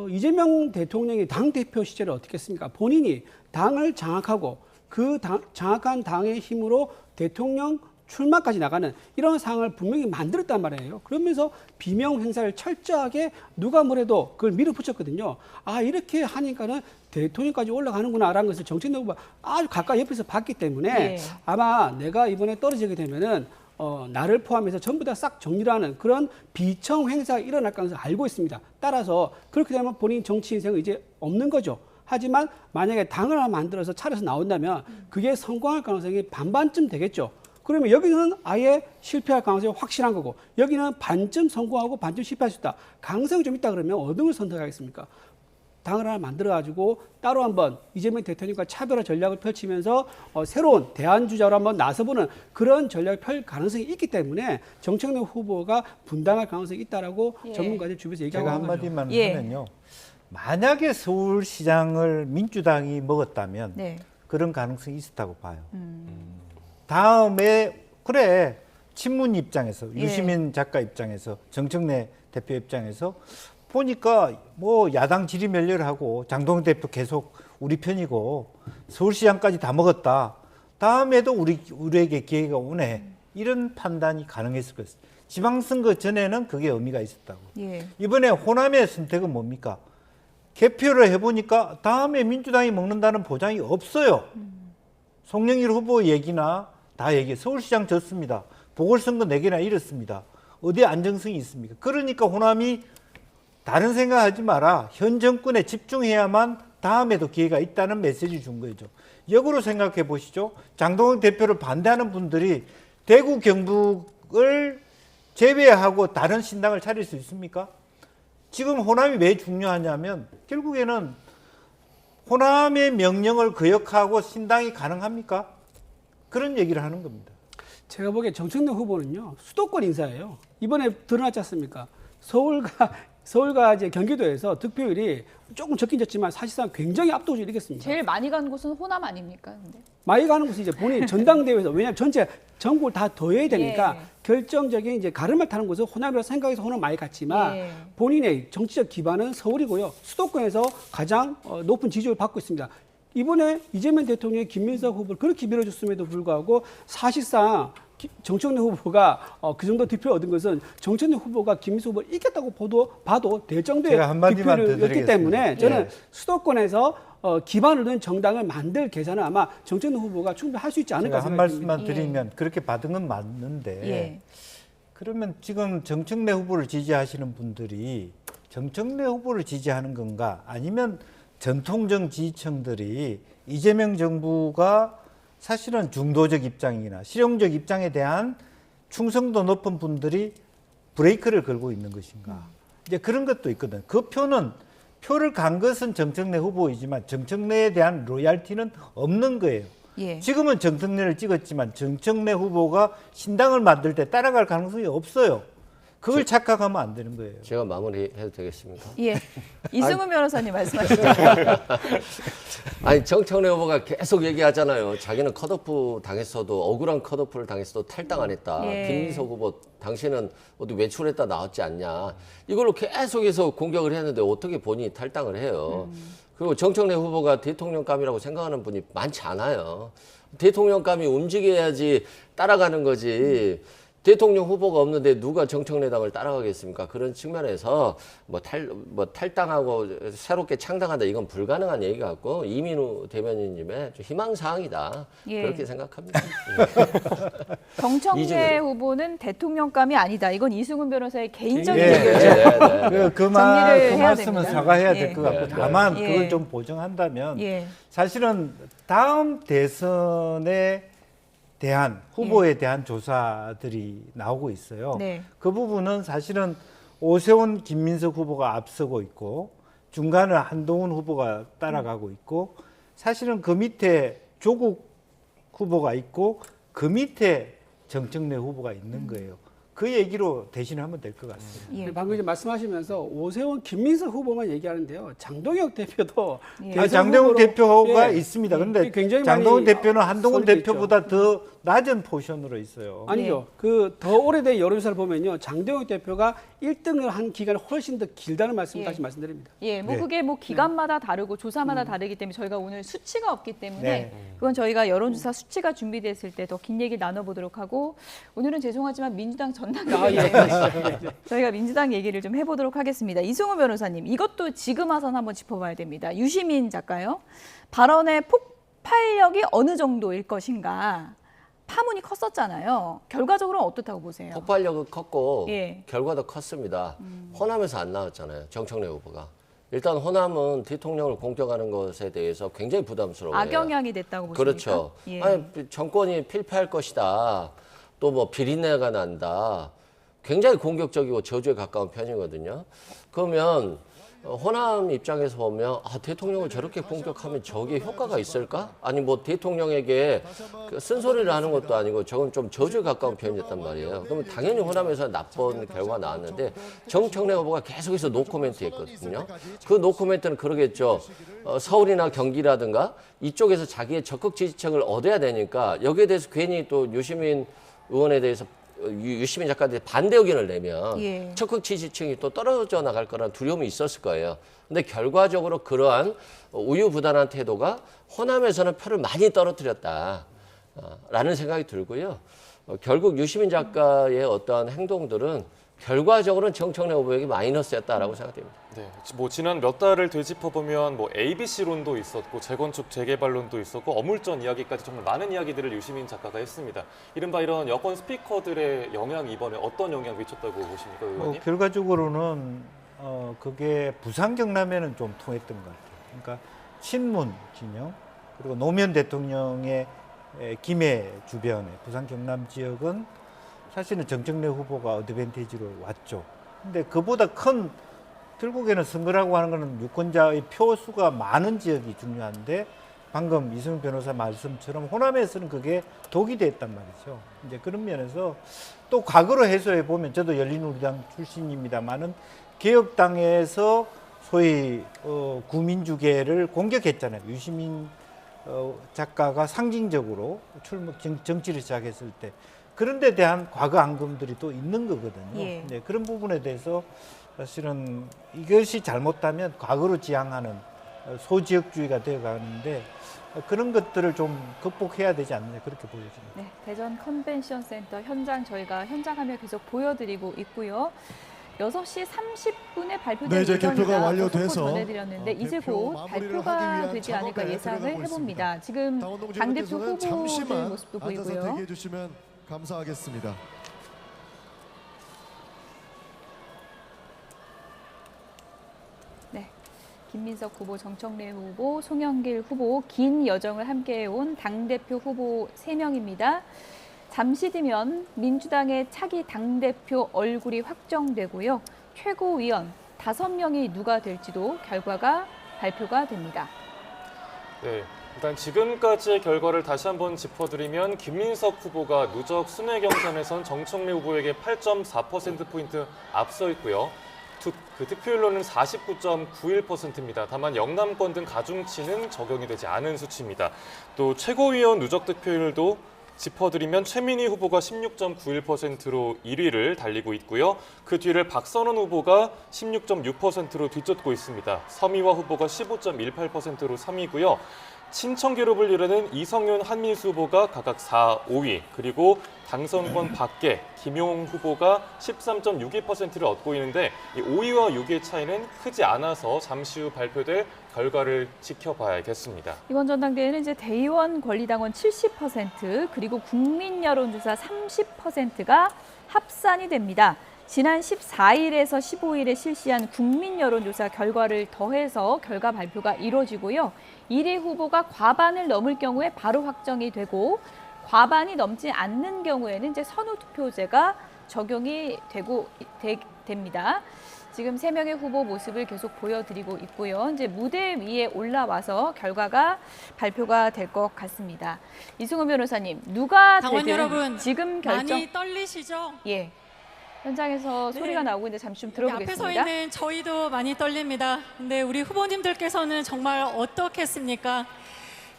이재명 대통령이 당 대표 시절에 어떻게 했습니까? 본인이 당을 장악하고 그 장악한 당의 힘으로 대통령 출마까지 나가는 이런 상황을 분명히 만들었단 말이에요. 그러면서 비명 행사를 철저하게 누가 뭐래도 그걸 밀어붙였거든요. 아, 이렇게 하니까는 대통령까지 올라가는구나라는 것을 정청래 후보가 아주 가까이 옆에서 봤기 때문에 예. 아마 내가 이번에 떨어지게 되면은 나를 포함해서 전부 다 싹 정리를 하는 그런 비청 행사가 일어날 가능성을 알고 있습니다. 따라서 그렇게 되면 본인 정치 인생은 이제 없는 거죠. 하지만 만약에 당을 하나 만들어서 차려서 나온다면 그게 성공할 가능성이 반반쯤 되겠죠. 그러면 여기는 아예 실패할 가능성이 확실한 거고 여기는 반쯤 성공하고 반쯤 실패할 수 있다. 가능성이 좀 있다 그러면 어느 걸 선택하겠습니까? 당을 하나 만들어가지고 따로 한번 이재명 대통령과 차별화 전략을 펼치면서 새로운 대안주자로 한번 나서보는 그런 전략을 펼 가능성이 있기 때문에 정청래 후보가 분당할 가능성이 있다라고 예. 전문가들 주변에서 얘기하고 제가 있는 거죠. 한마디만 예. 하면요. 만약에 서울시장을 민주당이 먹었다면 네. 그런 가능성이 있었다고 봐요. 다음에 그래 친문 입장에서 예. 유시민 작가 입장에서 정청래 대표 입장에서 보니까 뭐 야당 지리멸렬하고 장동영 대표 계속 우리 편이고 서울시장까지 다 먹었다. 다음에도 우리에게 기회가 오네. 이런 판단이 가능했을 것입니다. 지방선거 전에는 그게 의미가 있었다고. 예. 이번에 호남의 선택은 뭡니까? 개표를 해보니까 다음에 민주당이 먹는다는 보장이 없어요. 송영길 후보 얘기나 다 얘기해. 서울시장 졌습니다. 보궐선거 4개나 잃었습니다. 어디에 안정성이 있습니까? 그러니까 호남이 다른 생각하지 마라. 현 정권에 집중해야만 다음에도 기회가 있다는 메시지 준 거죠. 역으로 생각해 보시죠. 장동영 대표를 반대하는 분들이 대구 경북을 제외하고 다른 신당을 차릴 수 있습니까? 지금 호남이 왜 중요하냐면 결국에는 호남의 명령을 거역하고 신당이 가능합니까? 그런 얘기를 하는 겁니다. 제가 보기에 정청래 후보는요 수도권 인사예요. 이번에 드러났지 않습니까? 서울과 이제 경기도에서 득표율이 조금 적긴 졌지만 사실상 굉장히 압도적으로 이겼습니다. 제일 많이 간 곳은 호남 아닙니까? 근데? 많이 가는 곳은 이제 본인 전당대회에서 왜냐하면 전체 전국을 다 더해야 되니까 예. 결정적인 이제 가름을 타는 곳은 호남이라고 생각해서 호남 많이 갔지만 예. 본인의 정치적 기반은 서울이고요. 수도권에서 가장 높은 지지율을 받고 있습니다. 이번에 이재명 대통령이 김민석 후보를 그렇게 밀어줬음에도 불구하고 사실상 정청래 후보가 그 정도 득표를 얻은 것은 정청래 후보가 김민석 후보를 이겼다고 봐도 될 정도의 제가 한마디만 더 득표를 얻기 때문에 드리겠습니다. 저는 예. 수도권에서 기반을 둔 정당을 만들 계산은 아마 정청래 후보가 충분히 할 수 있지 않을까 제가 한 생각합니다. 말씀만 드리면 그렇게 받은 건 맞는데 예. 그러면 지금 정청래 후보를 지지하시는 분들이 정청래 후보를 지지하는 건가 아니면 전통적 지지층들이 이재명 정부가 사실은 중도적 입장이나 실용적 입장에 대한 충성도 높은 분들이 브레이크를 걸고 있는 것인가. 이제 그런 것도 있거든. 그 표를 간 것은 정청래 후보이지만 정청래에 대한 로얄티는 없는 거예요. 예. 지금은 정청래를 찍었지만 정청래 후보가 신당을 만들 때 따라갈 가능성이 없어요. 그걸 착각하면 안 되는 거예요. 제가 마무리해도 되겠습니까? 예. 이승훈 변호사님 말씀하시죠. 아니 정청래 후보가 계속 얘기하잖아요. 자기는 컷오프 당했어도 억울한 컷오프를 당했어도 탈당 안 했다. 예. 김민석 후보 당신은 어디 외출했다 나왔지 않냐. 이걸로 계속해서 공격을 했는데 어떻게 본인이 탈당을 해요. 그리고 정청래 후보가 대통령감이라고 생각하는 분이 많지 않아요. 대통령감이 움직여야지 따라가는 거지. 대통령 후보가 없는데 누가 정청래당을 따라가겠습니까? 그런 측면에서 탈당하고 새롭게 창당한다 이건 불가능한 얘기 같고 이민우 대변인님의 좀 희망사항이다. 예. 그렇게 생각합니다. 정청래 이준우. 후보는 대통령감이 아니다. 이건 이승훈 변호사의 개인적인 예. 의견이죠. 그 정리를 해야 말씀은 됩니다. 사과해야 예. 될 것 같고 네. 다만 예. 그걸 좀 보정한다면 예. 사실은 다음 대선에 대한 후보에 대한 조사들이 나오고 있어요. 네. 그 부분은 사실은 오세훈 김민석 후보가 앞서고 있고 중간을 한동훈 후보가 따라가고 있고 사실은 그 밑에 조국 후보가 있고 그 밑에 정청래 후보가 있는 거예요. 그 얘기로 대신하면 될 것 같습니다. 예. 방금 이제 말씀하시면서 오세훈, 김민석 후보만 얘기하는데요. 장동혁 대표도 예. 대선 장동훈 후보로, 대표가 예, 있습니다. 그런데 굉장히 장동훈 많이 대표는 한동훈 쏠려 있죠. 대표보다 더 낮은 포션으로 있어요. 아니죠. 그 더 오래된 여론조사를 보면요, 장동혁 대표가 1등을 한 기간이 훨씬 더 길다는 말씀 을 예. 다시 말씀드립니다. 예, 뭐 네. 그게 뭐 기간마다 다르고 조사마다 다르기 때문에 저희가 오늘 수치가 없기 때문에 네. 그건 저희가 여론조사 수치가 준비됐을 때 더 긴 얘기 나눠보도록 하고 오늘은 죄송하지만 민주당 전당 저희가 민주당 얘기를 좀 해보도록 하겠습니다. 이승훈 변호사님, 이것도 지금 와서는 한번 짚어봐야 됩니다. 유시민 작가요. 발언의 폭발력이 어느 정도일 것인가. 파문이 컸었잖아요. 결과적으로는 어떻다고 보세요? 폭발력은 컸고 예. 결과도 컸습니다. 호남에서 안 나왔잖아요. 정청래 후보가. 일단 호남은 대통령을 공격하는 것에 대해서 굉장히 부담스러워요. 악영향이 됐다고 보십니까? 그렇죠. 예. 아니, 정권이 필패할 것이다. 또 뭐 비린내가 난다. 굉장히 공격적이고 저주에 가까운 편이거든요. 그러면 호남 입장에서 보면 대통령을 저렇게 공격하면 저게 효과가 있을까? 아니 뭐 대통령에게 그 쓴소리를 하는 것도 아니고 저건 좀 저주에 가까운 편이었단 말이에요. 그러면 당연히 호남에서 나쁜 결과가 나왔는데 정청래 후보가 계속해서 노코멘트 했거든요. 그 노코멘트는 그러겠죠. 서울이나 경기라든가 이쪽에서 자기의 적극 지지층을 얻어야 되니까 여기에 대해서 괜히 또 유시민 의원에 대해서 유시민 작가들이 반대 의견을 내면 예. 적극 지지층이 또 떨어져 나갈 거라는 두려움이 있었을 거예요. 근데 결과적으로 그러한 우유부단한 태도가 호남에서는 표를 많이 떨어뜨렸다라는 생각이 들고요. 결국 유시민 작가의 어떠한 행동들은 결과적으로는 정청래 후보에게 마이너스였다라고 생각됩니다. 네, 뭐 지난 몇 달을 되짚어보면 뭐 ABC론도 있었고 재건축 재개발론도 있었고 어물전 이야기까지 정말 많은 이야기들을 유시민 작가가 했습니다. 이른바 이런 여권 스피커들의 영향이 이번에 어떤 영향을 미쳤다고 보십니까, 의원님? 결과적으로는 그게 부산 경남에는 좀 통했던 것 같아요. 그러니까 친문 진영 그리고 노무현 대통령의 김해 주변에 부산 경남 지역은 사실은 정청래 후보가 어드밴티지로 왔죠. 근데 그보다 큰 결국에는 선거라고 하는 것은 유권자의 표수가 많은 지역이 중요한데 방금 이승훈 변호사 말씀처럼 호남에서는 그게 독이 됐단 말이죠. 이제 그런 면에서 또 과거로 해소해 보면 저도 열린우리당 출신입니다만은 개혁당에서 소위 구민주계를 공격했잖아요. 유시민 작가가 상징적으로 정치를 시작했을 때 그런 데 대한 과거 앙금들이 또 있는 거거든요. 예. 네, 그런 부분에 대해서 사실은 이것이 잘못하면 과거로 지향하는 소지역주의가 되어가는데 그런 것들을 좀 극복해야 되지 않느냐 그렇게 보여집니다. 네, 대전 컨벤션 센터 현장 저희가 현장 화면 계속 보여드리고 있고요. 6시 30분에 발표될 네, 이제 예정이다. 개표가 또 완료돼서 속보 전해드렸는데 이제 개표 곧 마무리를 하기 발표가 위한 되지 않을까 작업에 예상을 들어가고 해봅니다. 지금 당원동 당대표 지원께서는 후보들 잠시만 모습도 앉아서 보이고요. 대기해 주시면 감사하겠습니다. 네, 김민석 후보, 정청래 후보, 송영길 후보 긴 여정을 함께해온 당대표 후보 3명입니다. 잠시 뒤면 민주당의 차기 당대표 얼굴이 확정되고요. 최고위원 5명이 누가 될지도 결과가 발표가 됩니다. 네, 일단 지금까지의 결과를 다시 한번 짚어드리면 김민석 후보가 누적 순회 경선에선 정청래 후보에게 8.4%포인트 앞서 있고요. 그 득표율로는 49.91%입니다. 다만 영남권 등 가중치는 적용이 되지 않은 수치입니다. 또 최고위원 누적 득표율도 짚어드리면 최민희 후보가 16.91%로 1위를 달리고 있고요. 그 뒤를 박선원 후보가 16.6%로 뒤쫓고 있습니다. 서미화 후보가 15.18%로 3위고요. 친청 기록을 이루는 이성윤, 한민수 후보가 각각 4, 5위, 그리고 당선권 밖에 김용 후보가 13.62%를 얻고 있는데 이 5위와 6위의 차이는 크지 않아서 잠시 후 발표될 결과를 지켜봐야겠습니다. 이번 전당대회는 이제 대의원 권리당원 70% 그리고 국민 여론조사 30%가 합산이 됩니다. 지난 14일에서 15일에 실시한 국민 여론조사 결과를 더해서 결과 발표가 이루어지고요. 1위 후보가 과반을 넘을 경우에 바로 확정이 되고 과반이 넘지 않는 경우에는 이제 선후투표제가 적용이 됩니다. 지금 3명의 후보 모습을 계속 보여드리고 있고요. 이제 무대 위에 올라와서 결과가 발표가 될 것 같습니다. 이승훈 변호사님, 누가 당원 되든 여러분, 지금 결정 많이 떨리시죠? 예. 현장에서 네. 소리가 나오고 있는데 잠시 좀 앞에 서 들어보겠습니다. 있는 저희도 많이 떨립니다. 근데 우리 후보님들께서는 정말 어떻겠습니까?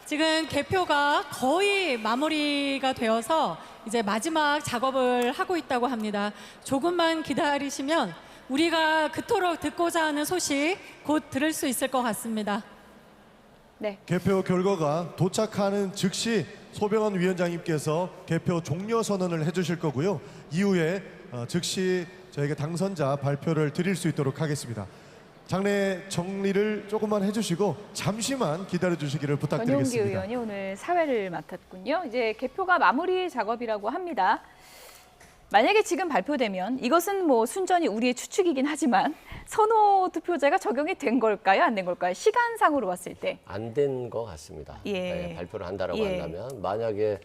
지금 개표가 거의 마무리가 되어서 이제 마지막 작업을 하고 있다고 합니다. 조금만 기다리시면 우리가 그토록 듣고자 하는 소식 곧 들을 수 있을 것 같습니다. 네. 개표 결과가 도착하는 즉시 소병원 위원장님께서 개표 종료 선언을 해주실 거고요. 이후에 즉시 저희가 당선자 발표를 드릴 수 있도록 하겠습니다. 장례 정리를 조금만 해주시고 잠시만 기다려주시기를 전용기 부탁드리겠습니다. 의원이 오늘 사회를 맡았군요. 이제 개표가 마무리 작업이라고 합니다. 만약에 지금 발표되면 이것은 뭐 순전히 우리의 추측이긴 하지만 선호 투표제가 적용이 된 걸까요? 안 된 걸까요? 시간상으로 봤을 때. 안 된 것 같습니다. 예. 네, 발표를 한다라고 예. 한다면 만약에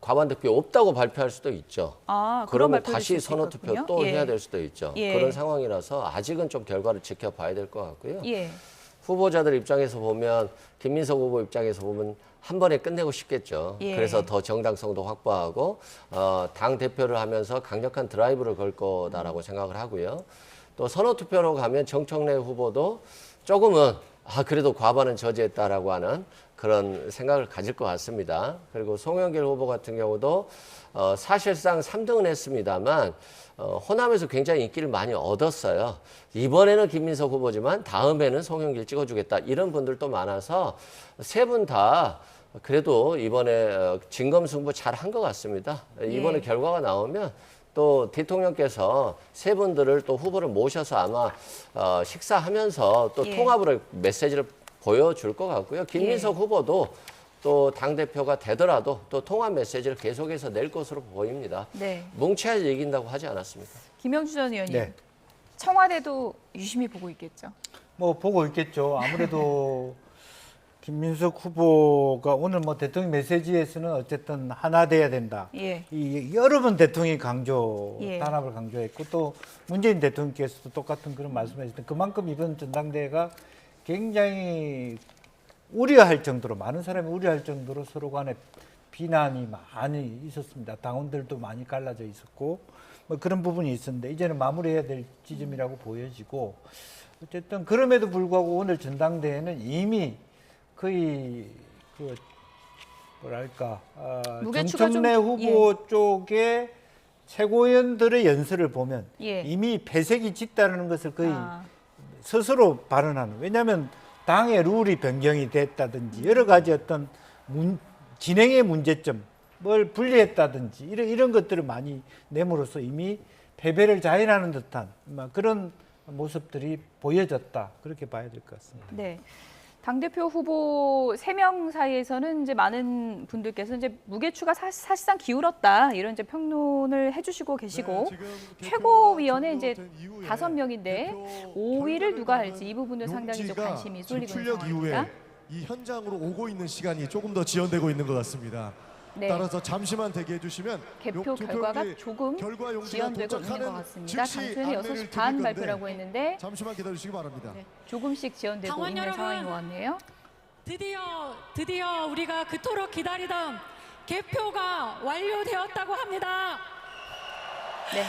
과반 득표 없다고 발표할 수도 있죠. 아, 그런 그러면 발표도 다시 있을 수 선호 투표 있겠군요. 또 예. 해야 될 수도 있죠. 예. 그런 상황이라서 아직은 좀 결과를 지켜봐야 될 것 같고요. 예. 후보자들 입장에서 보면 김민석 후보 입장에서 보면 한 번에 끝내고 싶겠죠. 예. 그래서 더 정당성도 확보하고 당 대표를 하면서 강력한 드라이브를 걸 거다라고 생각을 하고요. 또 선호 투표로 가면 정청래 후보도 조금은 그래도 과반은 저지했다라고 하는 그런 생각을 가질 것 같습니다. 그리고 송영길 후보 같은 경우도 사실상 3등은 했습니다만 호남에서 굉장히 인기를 많이 얻었어요. 이번에는 김민석 후보지만 다음에는 송영길 찍어주겠다 이런 분들도 많아서 세 분 다 그래도 이번에 진검승부 잘 한 것 같습니다. 이번에 결과가 나오면 또 대통령께서 세 분들을 또 후보를 모셔서 아마 식사하면서 또 예. 통합으로 메시지를 보여줄 것 같고요. 김민석 예. 후보도 또 당대표가 되더라도 또 통합 메시지를 계속해서 낼 것으로 보입니다. 네. 뭉쳐야지 이긴다고 하지 않았습니까? 김영주 전 의원님. 네. 청와대도 유심히 보고 있겠죠. 뭐 보고 있겠죠. 아무래도 김민석 후보가 오늘 뭐 대통령 메시지에서는 어쨌든 하나 돼야 된다. 예. 이 여러 번 대통령이 예. 단합을 강조했고 또 문재인 대통령께서도 똑같은 그런 말씀하셨던 그만큼 이번 전당대회가 굉장히 우려할 정도로 많은 사람이 우려할 정도로 서로 간에 비난이 많이 있었습니다. 당원들도 많이 갈라져 있었고 뭐 그런 부분이 있었는데 이제는 마무리해야 될 지점이라고 보여지고 어쨌든 그럼에도 불구하고 오늘 전당대회는 이미 거의 그 뭐랄까 무게추가 정청래 좀- 후보 쪽에 최고위원들의 연설을 보면 예. 이미 패색이 짙다는 것을 거의 아, 스스로 발언하는. 왜냐하면 당의 룰이 변경이 됐다든지 여러 가지 어떤 진행의 문제점, 뭘 분리했다든지 이런 것들을 많이 내므로써 이미 패배를 자인하는 듯한 그런 모습들이 보여졌다. 그렇게 봐야 될 것 같습니다. 네. 당대표 후보 3명 사이에서는 이제 많은 분들께서 이제 무게추가 사실상 기울었다 이런 이제 평론을 해주시고 계시고 최고위원회 이제 5명인데 5위를 누가 할지 이 부분도 상당히 좀 관심이 쏠리고 있는 출력 상황입니다. 이후에 이 현장으로 오고 있는 시간이 조금 더 지연되고 있는 것 같습니다. 네. 따라서 잠시만 대기해 주시면 개표 투표용지 결과가 조금 결과 용지가 지연되고 있는 것 도착하는 같습니다. 즉시 당초에는 안내를 6시 드릴 반 건데 발표라고 했는데 잠시만 기다려 주시기 바랍니다. 네, 조금씩 지연되고 당원 있는 여러분, 상황인 것 같네요. 드디어 우리가 그토록 기다리던 개표가 완료되었다고 합니다. 네.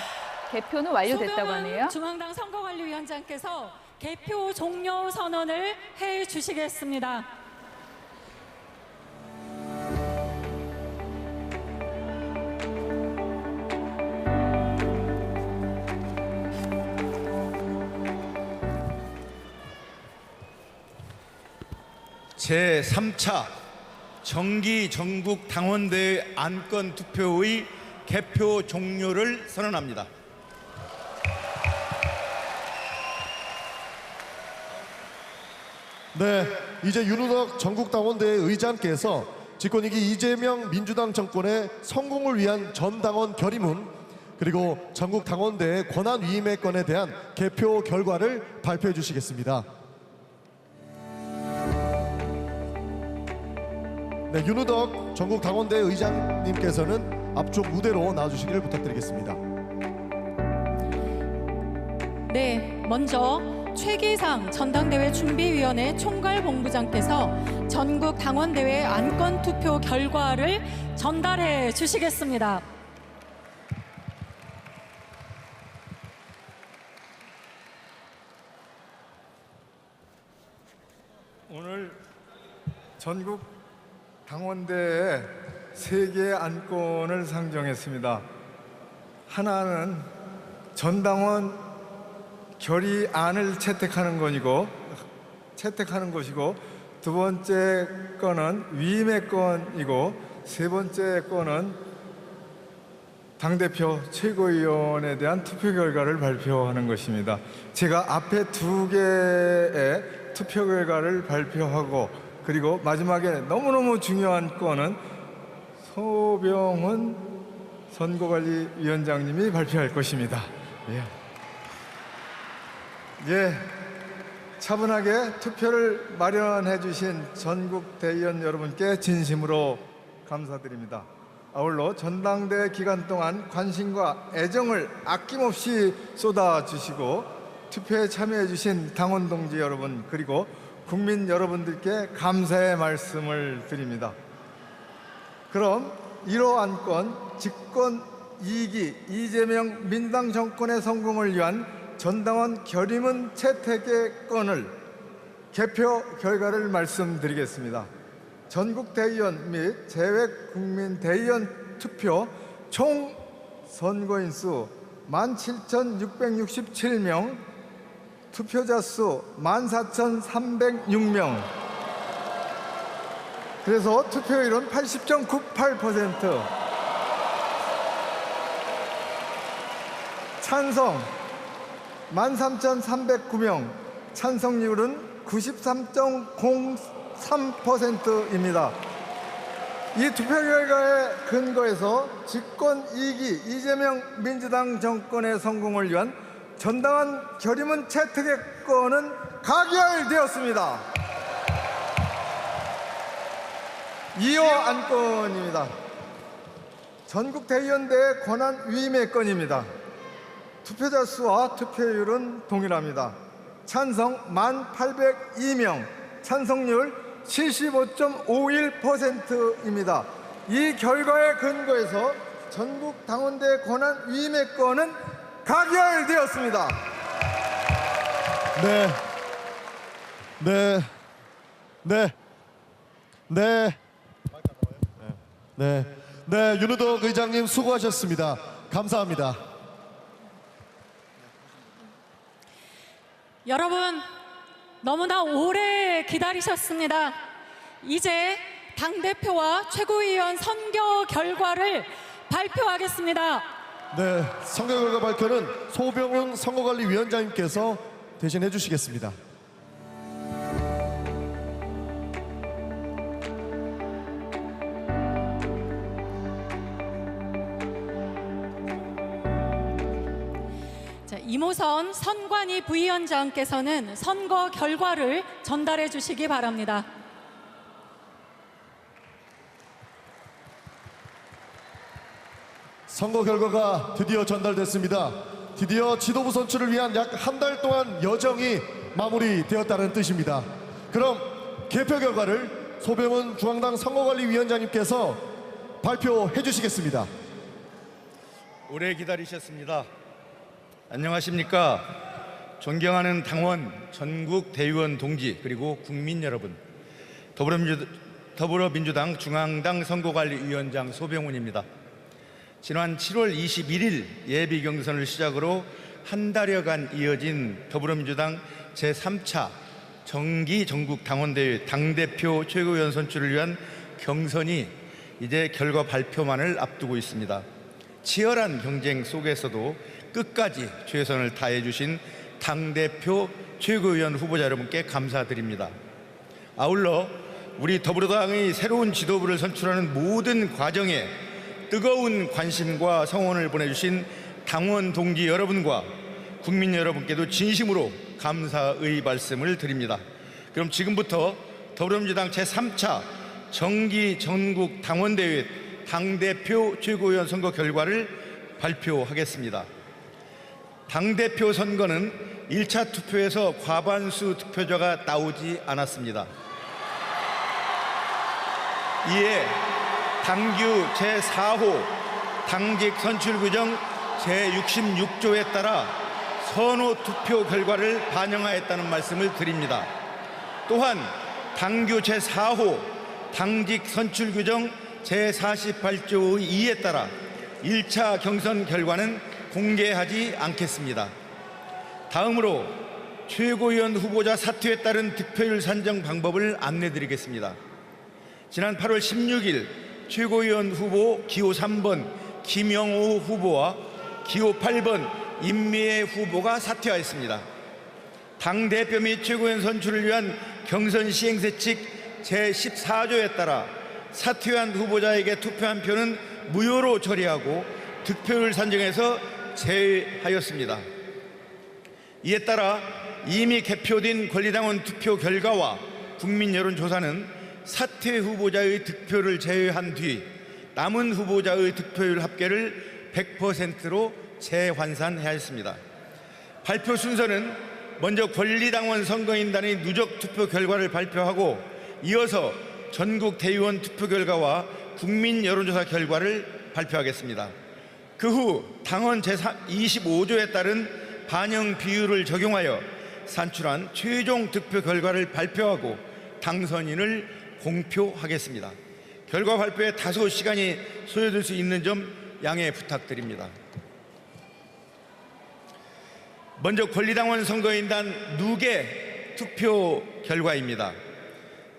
개표는 완료됐다고 소병원 하네요. 중앙당 선거관리위원장께서 개표 종료 선언을 해 주시겠습니다. 제3차 정기 전국 당원대회 안건 투표의 개표 종료를 선언합니다. 네, 이제 윤은옥 전국당원대회 의장께서 집권이기 이재명 민주당 정권의 성공을 위한 전당원 결의문 그리고 전국당원대회 권한 위임의 건에 대한 개표 결과를 발표해 주시겠습니다. 네, 윤우덕 전국당원대회 의장님께서는 앞쪽 무대로 나와주시기를 부탁드리겠습니다. 네, 먼저 최기상 전당대회 준비위원회 총괄본부장께서 전국 당원대회 안건 투표 결과를 전달해 주시겠습니다. 오늘 전국 당원대회에 3개의 안건을 상정했습니다. 하나는 전당원 결의안을 채택하는 것이고 두 번째 건은 위임의 건이고 세 번째 건은 당대표 최고위원에 대한 투표 결과를 발표하는 것입니다. 제가 앞에 2개의 투표 결과를 발표하고 그리고 마지막에 너무너무 중요한 건은 소병훈 선거관리위원장님이 발표할 것입니다. 차분하게 투표를 마련해 주신 전국 대의원 여러분께 진심으로 감사드립니다. 아울러 전당대회 기간 동안 관심과 애정을 아낌없이 쏟아주시고 투표에 참여해 주신 당원 동지 여러분 그리고 국민 여러분들께 감사의 말씀을 드립니다. 그럼 1호 안건 집권 2기 이재명 민주당 정권의 성공을 위한 전당원 결의문 채택의 건을 개표 결과를 말씀드리겠습니다. 전국 대의원 및 재외 국민 대의원 투표 총 선거인 수 17,667명, 투표자 수 14,306명. 그래서 투표율은 80.98%. 찬성 13,309명, 찬성률은 93.03%입니다. 이 투표 결과에 근거해서 집권 2기 이재명 민주당 정권의 성공을 위한 전당원 결의문 채택의 건은 가결되었습니다. 2호 안건입니다. 전국 대의원대회 권한 위임의 건입니다. 투표자 수와 투표율은 동일합니다. 찬성 1,802명, 찬성률 75.51%입니다. 이 결과에 근거해서 전국 당원대회 권한 위임의 건은 가결되었습니다. 윤우덕 의장님 수고하셨습니다. 감사합니다. 여러분, 너무나 오래 기다리셨습니다. 이제 당대표와 최고위원 선거 결과를 발표하겠습니다. 네, 선거 결과 발표는 소병훈 선거관리위원장님께서 대신해 주시겠습니다. 자, 이모선 선관위 부위원장께서는 선거 결과를 전달해 주시기 바랍니다. 선거 결과가 드디어 전달됐습니다. 드디어 지도부 선출을 위한 약 한 달 동안 여정이 마무리되었다는 뜻입니다. 그럼 개표 결과를 소병훈 중앙당 선거관리위원장님께서 발표해 주시겠습니다. 오래 기다리셨습니다. 안녕하십니까. 존경하는 당원, 전국 대의원 동지 그리고 국민 여러분, 더불어민주당 중앙당 선거관리위원장 소병훈입니다. 지난 7월 21일 예비 경선을 시작으로 한 달여간 이어진 더불어민주당 제3차 정기 전국 당원대회 당대표 최고위원 선출을 위한 경선이 이제 결과 발표만을 앞두고 있습니다. 치열한 경쟁 속에서도 끝까지 최선을 다해 주신 당대표 최고위원 후보자 여러분께 감사드립니다. 아울러 우리 더불어당의 새로운 지도부를 선출하는 모든 과정에 뜨거운 관심과 성원을 보내주신 당원 동지 여러분과 국민 여러분께도 진심으로 감사의 말씀을 드립니다. 그럼 지금부터 더불어민주당 제3차 정기 전국 당원대회 당대표 최고위원 선거 결과를 발표하겠습니다. 당대표 선거는 1차 투표에서 과반수 득표자가 나오지 않았습니다. 이에 당규 제4호 당직 선출 규정 제66조에 따라 선호 투표 결과를 반영하였다는 말씀을 드립니다. 또한 당규 제4호 당직 선출 규정 제48조의 2에 따라 1차 경선 결과는 공개하지 않겠습니다. 다음으로 최고위원 후보자 사퇴에 따른 득표율 산정 방법을 안내드리겠습니다. 지난 8월 16일 최고위원 후보 기호 3번 김영호 후보와 기호 8번 임미애 후보가 사퇴하였습니다. 당대표 및 최고위원 선출을 위한 경선 시행세 측 제14조에 따라 사퇴한 후보자에게 투표한 표는 무효로 처리하고 득표율 산정에서 제외하였습니다. 이에 따라 이미 개표된 권리당원 투표 결과와 국민 여론조사는 사퇴 후보자의 득표를 제외한 뒤 남은 후보자의 득표율 합계를 100%로 재환산하였습니다. 발표 순서는 먼저 권리당원 선거인단의 누적 투표 결과를 발표하고 이어서 전국 대의원 투표 결과와 국민 여론조사 결과를 발표하겠습니다. 그 후 당원 제25조에 따른 반영 비율을 적용하여 산출한 최종 득표 결과를 발표하고 당선인을 공표하겠습니다. 결과 발표에 다소 시간이 소요될 수 있는 점 양해 부탁드립니다. 먼저 권리당원 선거인단 누계 투표 결과입니다.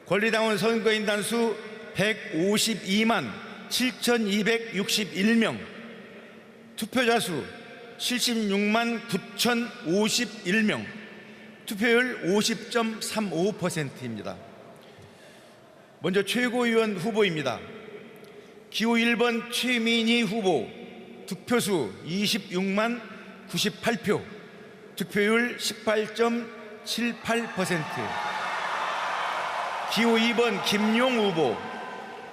권리당원 선거인단 수 152만 7,261명, 투표자 수 76만 9,051명, 투표율 50.35%입니다. 먼저 최고위원 후보입니다. 기호 1번 최민희 후보, 득표수 26만 98표, 득표율 18.78%. 기호 2번 김용 후보,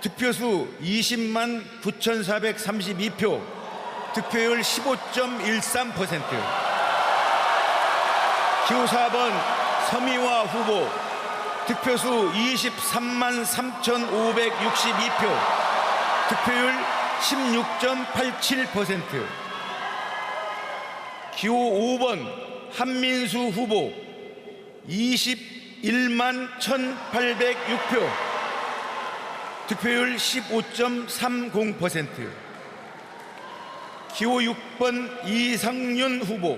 득표수 20만 9,432표, 득표율 15.13%. 기호 4번 서미화 후보, 득표수 23만 3,562표, 득표율 16.87%. 기호 5번 한민수 후보, 21만 1,806표, 득표율 15.30%. 기호 6번 이상윤 후보,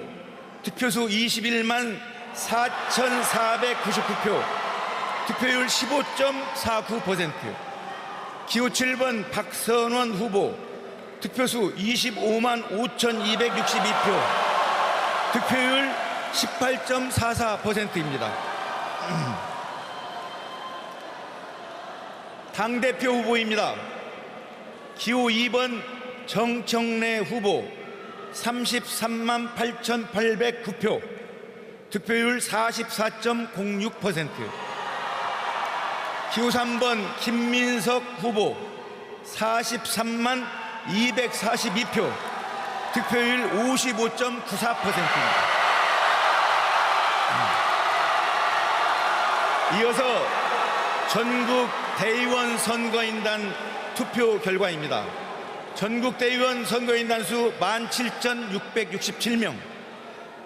득표수 21만 4,499표, 득표율 15.49%. 기호 7번 박선원 후보, 득표수 25만 5,262표, 득표율 18.44%입니다. 당대표 후보입니다. 기호 2번 정청래 후보, 33만 8,809표, 득표율 44.06%. 기호 3번 김민석 후보, 43만 242표, 득표율 55.94%입니다. 이어서 전국 대의원 선거인단 투표 결과입니다. 전국 대의원 선거인단 수 17,667명,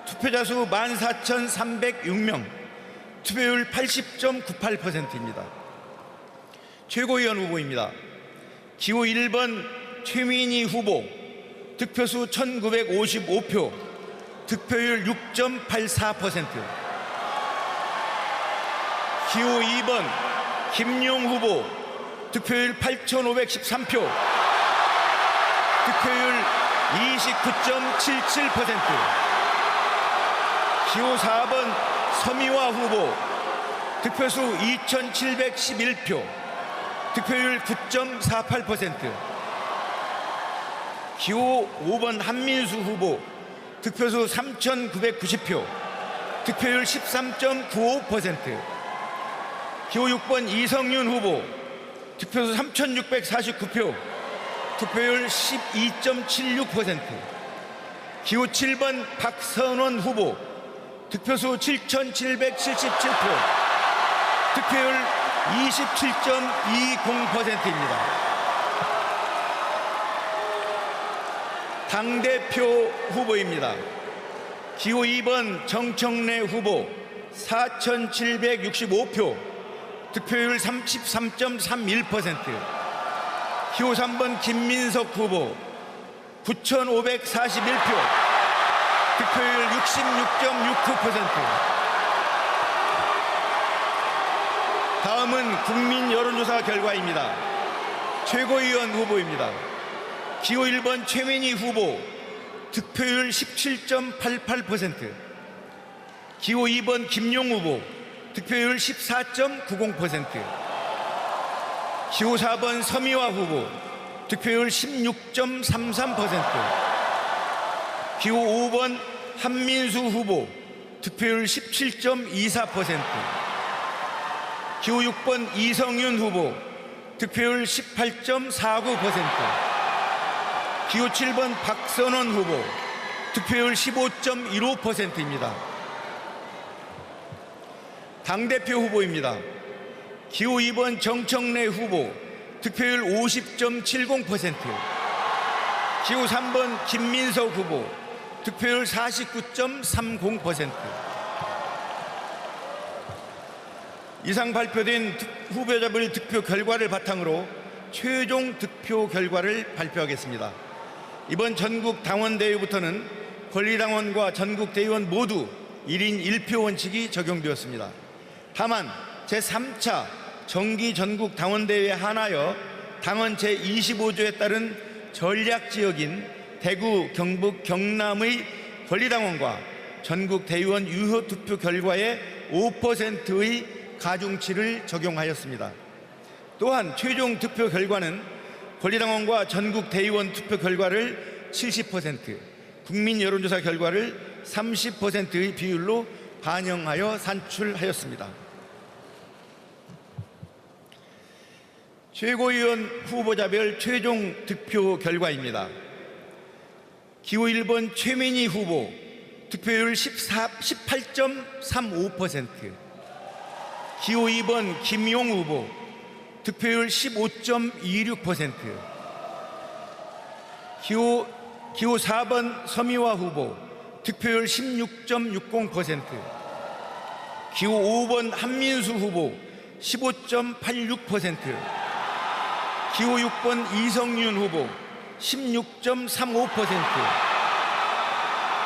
투표자 수 14,306명, 투표율 80.98%입니다. 최고위원 후보입니다. 기호 1번 최민희 후보, 득표수 1,955표, 득표율 6.84%. 기호 2번 김용 후보 득표율 8,513표, 득표율 29.77%. 기호 4번 서미화 후보 득표수 2,711표, 득표율 9.48%. 기호 5번 한민수 후보 득표수 3,990표, 득표율 13.95%. 기호 6번 이성윤 후보 득표수 3,649표, 득표율 12.76%. 기호 7번 박선원 후보 득표수 7,777표, 득표율 27.20%입니다. 당대표 후보입니다. 기호 2번 정청래 후보 4,765표, 득표율 33.31%. 기호 3번 김민석 후보 9,541표, 득표율 66.69%. 다음은 국민 여론조사 결과입니다. 최고위원 후보입니다. 기호 1번 최민희 후보 득표율 17.88%, 기호 2번 김용 후보 득표율 14.90%, 기호 4번 서미화 후보 득표율 16.33%, 기호 5번 한민수 후보 득표율 17.24%, 기호 6번 이성윤 후보 득표율 18.49%, 기호 7번 박선원 후보 득표율 15.15%입니다. 당대표 후보입니다. 기호 2번 정청래 후보 득표율 50.70%, 기호 3번 김민석 후보 득표율 49.30%. 이상 발표된 후보자별 득표 결과를 바탕으로 최종 득표 결과를 발표하겠습니다. 이번 전국 당원대회부터는 권리당원과 전국대의원 모두 1인 1표 원칙이 적용되었습니다. 다만 제3차 정기 전국 당원대회에 한하여 당헌 제25조에 따른 전략지역인 대구, 경북, 경남의 권리당원과 전국대의원 유효 투표 결과에 5%의 가중치를 적용하였습니다. 또한 최종 득표 결과는 권리당원과 전국대의원 투표 결과를 70%, 국민 여론조사 결과를 30%의 비율로 반영하여 산출하였습니다. 최고위원 후보자별 최종 득표 결과입니다. 기호 1번 최민희 후보 득표율 18.35%, 기호 2번 김용 후보 득표율 15.26%, 기호 4번 서미화 후보 득표율 16.60%, 기호 5번 한민수 후보 15.86%, 기호 6번 이성윤 후보 16.35%,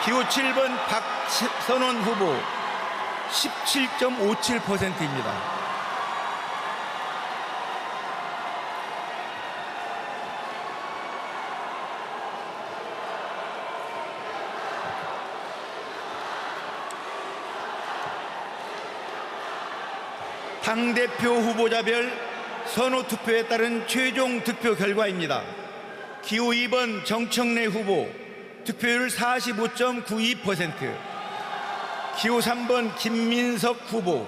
기호 7번 박선원 후보 17.57%입니다. 당대표 후보자별 선호투표에 따른 최종 득표 결과입니다. 기호 2번 정청래 후보 득표율 45.92%, 기호 3번 김민석 후보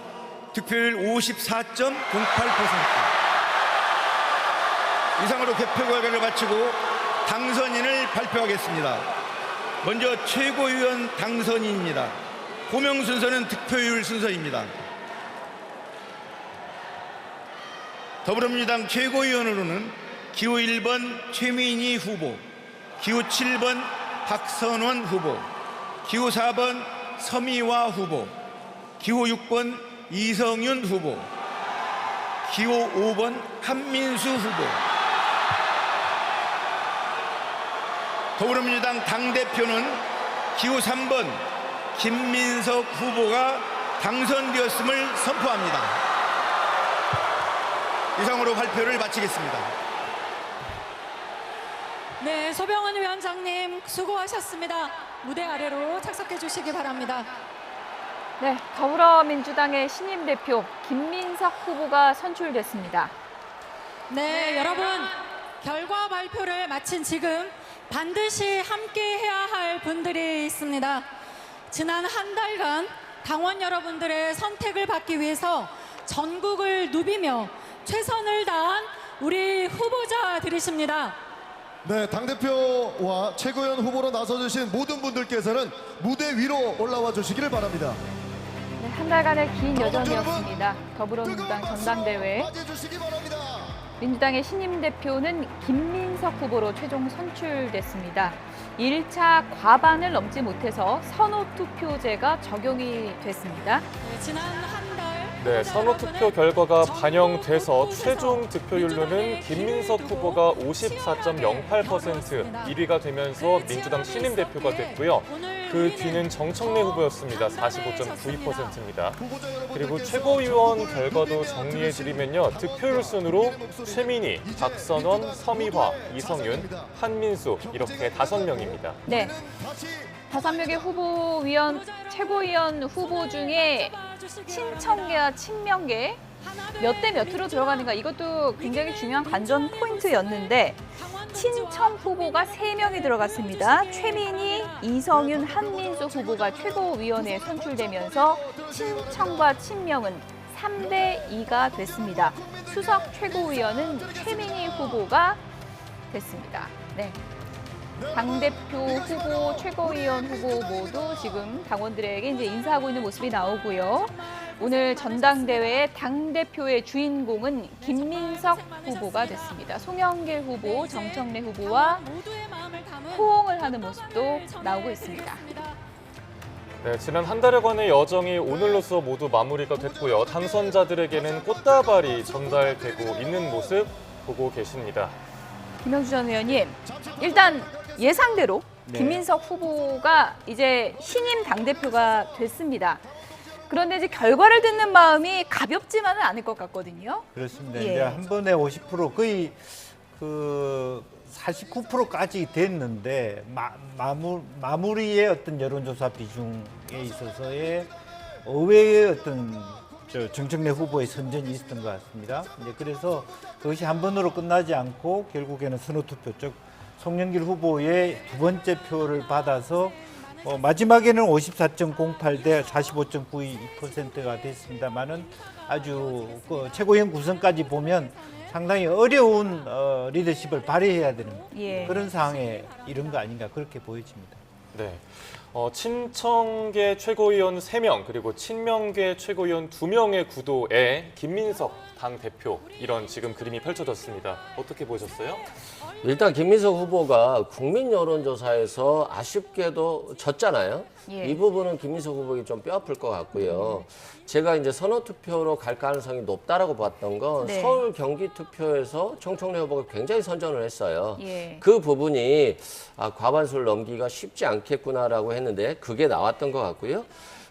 득표율 54.08%. 이상으로 개표 결과를 마치고 당선인을 발표하겠습니다. 먼저 최고위원 당선인입니다. 호명 순서는 득표율 순서입니다. 더불어민주당 최고위원으로는 기호 1번 최민희 후보, 기호 7번 박선원 후보, 기호 4번 서미화 후보, 기호 6번 이성윤 후보, 기호 5번 한민수 후보. 더불어민주당 당대표는 기호 3번 김민석 후보가 당선되었음을 선포합니다. 이상으로 발표를 마치겠습니다. 네, 소병원 위원장님 수고하셨습니다. 무대 아래로 착석해 주시기 바랍니다. 네, 더불어민주당의 신임 대표 김민석 후보가 선출됐습니다. 네, 여러분 결과 발표를 마친 지금 반드시 함께 해야 할 분들이 있습니다. 지난 한 달간 당원 여러분들의 선택을 받기 위해서 전국을 누비며 최선을 다한 우리 후보자들이십니다. 네, 당대표와 최고위원 후보로 나서주신 모든 분들께서는 무대 위로 올라와 주시기를 바랍니다. 네, 한 달간의 긴 여정이었습니다. 더불어민주당 전당대회. 맞이해주시기 바랍니다. 민주당의 신임 대표는 김민석 후보로 최종 선출됐습니다. 1차 과반을 넘지 못해서 선호 투표제가 적용이 됐습니다. 네, 지난 한 달. 네, 선호 투표 결과가 반영돼서 최종 득표율로는 김민석 후보가 54.08% 1위가 되면서 민주당 신임 대표가 됐고요. 그 뒤는 정청래 후보였습니다. 45.92%입니다. 그리고 최고위원 결과도 정리해드리면요. 득표율 순으로 최민희, 박선원, 서미화, 이성윤, 한민수 이렇게 5명입니다. 네, 5명의 최고위원 후보 중에 친청계와 친명계 몇 대 몇으로 들어가는가 이것도 굉장히 중요한 관전 포인트였는데 친청 후보가 3명이 들어갔습니다. 최민희, 이성윤, 한민수 후보가 최고위원회에 선출되면서 친청과 친명은 3대 2가 됐습니다. 수석 최고위원은 최민희 후보가 됐습니다. 네. 당대표 후보, 최고위원 후보 모두 지금 당원들에게 이제 인사하고 있는 모습이 나오고요. 오늘 전당대회의 당대표의 주인공은 김민석 후보가 됐습니다. 송영길 후보, 정청래 후보와 호응을 하는 모습도 나오고 있습니다. 네, 지난 한 달여간의 여정이 오늘로써 모두 마무리가 됐고요. 당선자들에게는 꽃다발이 전달되고 있는 모습 보고 계십니다. 김영주 전 의원님, 일단 예상대로 네. 김민석 후보가 이제 신임 당대표가 됐습니다. 그런데 이제 결과를 듣는 마음이 가볍지만은 않을 것 같거든요. 그렇습니다. 예. 이제 한 번에 50% 거의 49%까지 됐는데 마무리의 어떤 여론조사 비중에 있어서의 의외의 어떤 정청래 후보의 선전이 있었던 것 같습니다. 이제 그래서 그것이 한 번으로 끝나지 않고 결국에는 선호투표 쪽 송영길 후보의 두 번째 표를 받아서 마지막에는 54.08 대 45.92%가 됐습니다만은 아주 최고위원 구성까지 보면 상당히 어려운 리더십을 발휘해야 되는 예. 그런 상황에 이른 거 아닌가 그렇게 보여집니다. 네. 친청계 최고위원 3명 그리고 친명계 최고위원 2명의 구도에 김민석 당대표 이런 지금 그림이 펼쳐졌습니다. 어떻게 보셨어요? 일단 김민석 후보가 국민 여론조사에서 아쉽게도 졌잖아요. 예. 이 부분은 김민석 후보에게 좀 뼈아플 것 같고요. 제가 이제 선호투표로 갈 가능성이 높다라고 봤던 건 네. 서울 경기 투표에서 정청래 후보가 굉장히 선전을 했어요. 예. 그 부분이 과반수를 넘기기가 쉽지 않겠구나라고 했는데 그게 나왔던 것 같고요.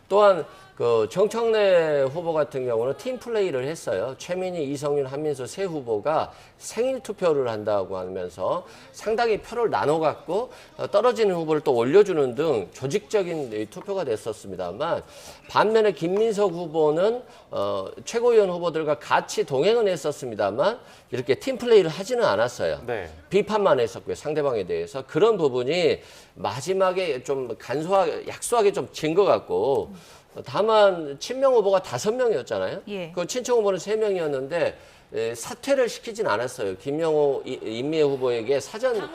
또한 그 정청래 후보 같은 경우는 팀 플레이를 했어요. 최민희, 이성윤, 한민수 세 후보가 생일 투표를 한다고 하면서 상당히 표를 나눠 갖고 떨어지는 후보를 또 올려주는 등 조직적인 투표가 됐었습니다만 반면에 김민석 후보는 최고위원 후보들과 같이 동행은 했었습니다만 이렇게 팀 플레이를 하지는 않았어요. 네. 비판만 했었고요. 상대방에 대해서 그런 부분이 마지막에 좀 약소하게 좀 진 것 같고 다만 친명 후보가 5명이었잖아요. 예. 그 친청 후보는 3명이었는데 사퇴를 시키진 않았어요. 김영호 임미애 후보에게 사전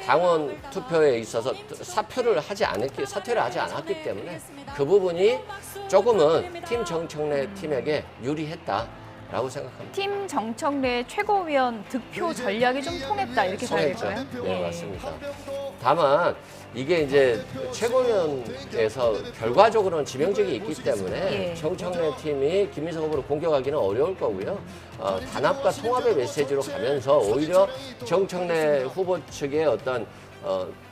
당원 투표에 있어서 사퇴를 하지 않았기 때문에 그 부분이 조금은 팀 정청래 팀에게 유리했다라고 생각합니다. 팀 정청래 최고위원 득표 전략이 좀 통했다 이렇게 봐야 통했죠. 될까요? 네, 예. 맞습니다. 다만 이게 이제 최고위원에서 결과적으로는 지명직이 있기 때문에 예. 정청래 팀이 김민석 후보를 공격하기는 어려울 거고요. 단합과 통합의 메시지로 가면서 오히려 정청래 후보 측의 어떤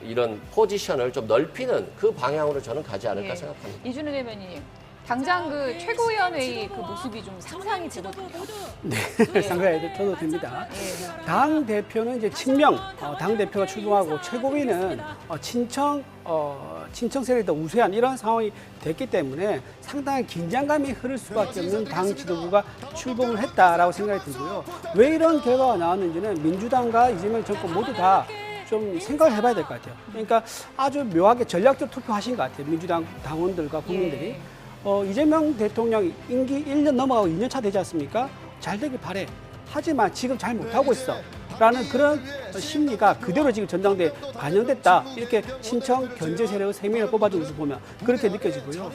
이런 포지션을 좀 넓히는 그 방향으로 저는 가지 않을까 예. 생각합니다. 이준우 대변인님, 당장 그 최고위원회의 그 모습이 좀 상상이 되거든요. 네, 상상해도 됩니다. 당 대표는 이제 친명, 당 대표가 출범하고 최고위는 친청 세력이 더 우세한 이런 상황이 됐기 때문에 상당한 긴장감이 흐를 수밖에 없는 당 지도부가 출범을 했다라고 생각이 들고요. 왜 이런 결과가 나왔는지는 민주당과 이재명 정권 모두 다 좀 생각을 해봐야 될 것 같아요. 그러니까 아주 묘하게 전략적 투표하신 것 같아요. 민주당 당원들과 국민들이. 이재명 대통령 임기 1년 넘어가고 2년 차 되지 않습니까? 잘 되길 바래. 하지만 지금 잘 못하고 있어. 라는 그런 심리가 그대로 지금 전당대에 반영됐다. 이렇게 신청 견제 세력을 3명을 뽑아준 것을 보면 그렇게 느껴지고요.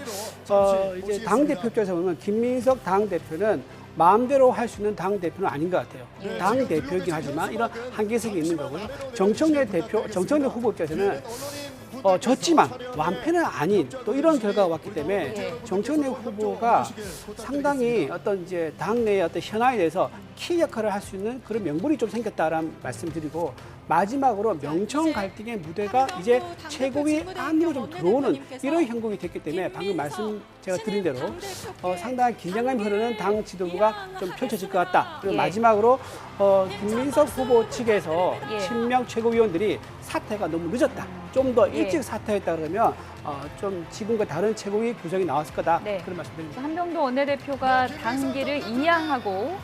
이제 당대표 입장에서 보면 김민석 당대표는 마음대로 할 수 있는 당대표는 아닌 것 같아요. 당대표이긴 하지만 이런 한계성이 있는 거고요. 정청래 후보 입장에서는 졌지만 완패는 아닌 또 이런 결과가 왔기 때문에 정청래 후보가 상당히 어떤 이제 당내의 어떤 현안에 대해서 키 역할을 할 수 있는 그런 명분이 좀 생겼다라는 말씀드리고 마지막으로 명청 갈등의 무대가 이제 최고위 안으로 좀 들어오는 이런 형국이 됐기 때문에 방금 말씀 제가 드린 대로 상당한 긴장감이 흐르는 당 지도부가 좀 펼쳐질 것 같다. 그리고 마지막으로 김민석 후보 측에서 친명 최고위원들이 사퇴가 너무 늦었다. 좀 더 일찍 사퇴했다 그러면 좀 지금과 다른 최고위 구성이 나왔을 거다. 그런 말씀드립니다. 한병도 원내대표가 당기를 인양하고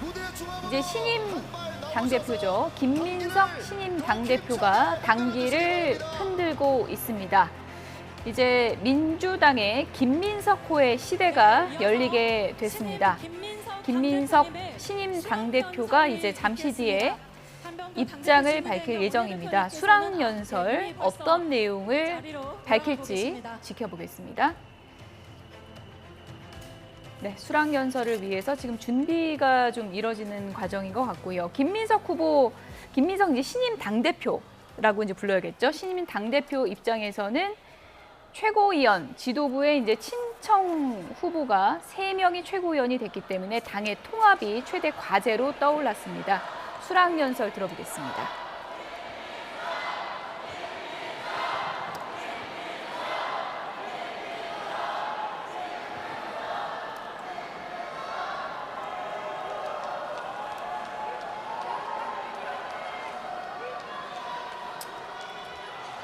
이제 신임 당대표죠. 김민석 신임 당대표가 당기를 흔들고 있습니다. 이제 민주당의 김민석호의 시대가 열리게 됐습니다. 김민석 신임 당대표가 이제 잠시 뒤에 입장을 밝힐 예정입니다. 수락연설 어떤 내용을 밝힐지 지켜보겠습니다. 네, 수락연설을 위해서 지금 준비가 좀 이뤄지는 과정인 것 같고요. 김민석 이제 신임 당대표라고 이제 불러야겠죠. 신임 당대표 입장에서는 최고위원, 지도부의 이제 친청 후보가 3명이 최고위원이 됐기 때문에 당의 통합이 최대 과제로 떠올랐습니다. 수락연설 들어보겠습니다.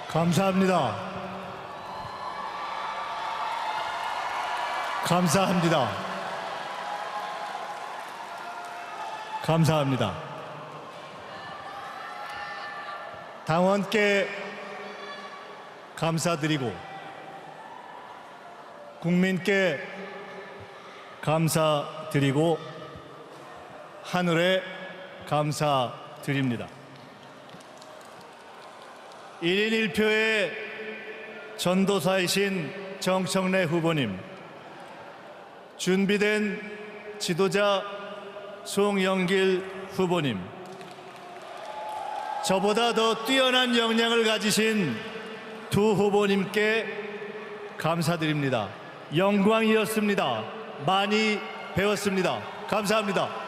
감사합니다. 감사합니다. 감사합니다. 당원께 감사드리고 국민께 감사드리고 하늘에 감사드립니다. 1인 1표의 전도사이신 정청래 후보님, 준비된 지도자 송영길 후보님, 저보다 더 뛰어난 역량을 가지신 두 후보님께 감사드립니다. 영광이었습니다. 많이 배웠습니다. 감사합니다.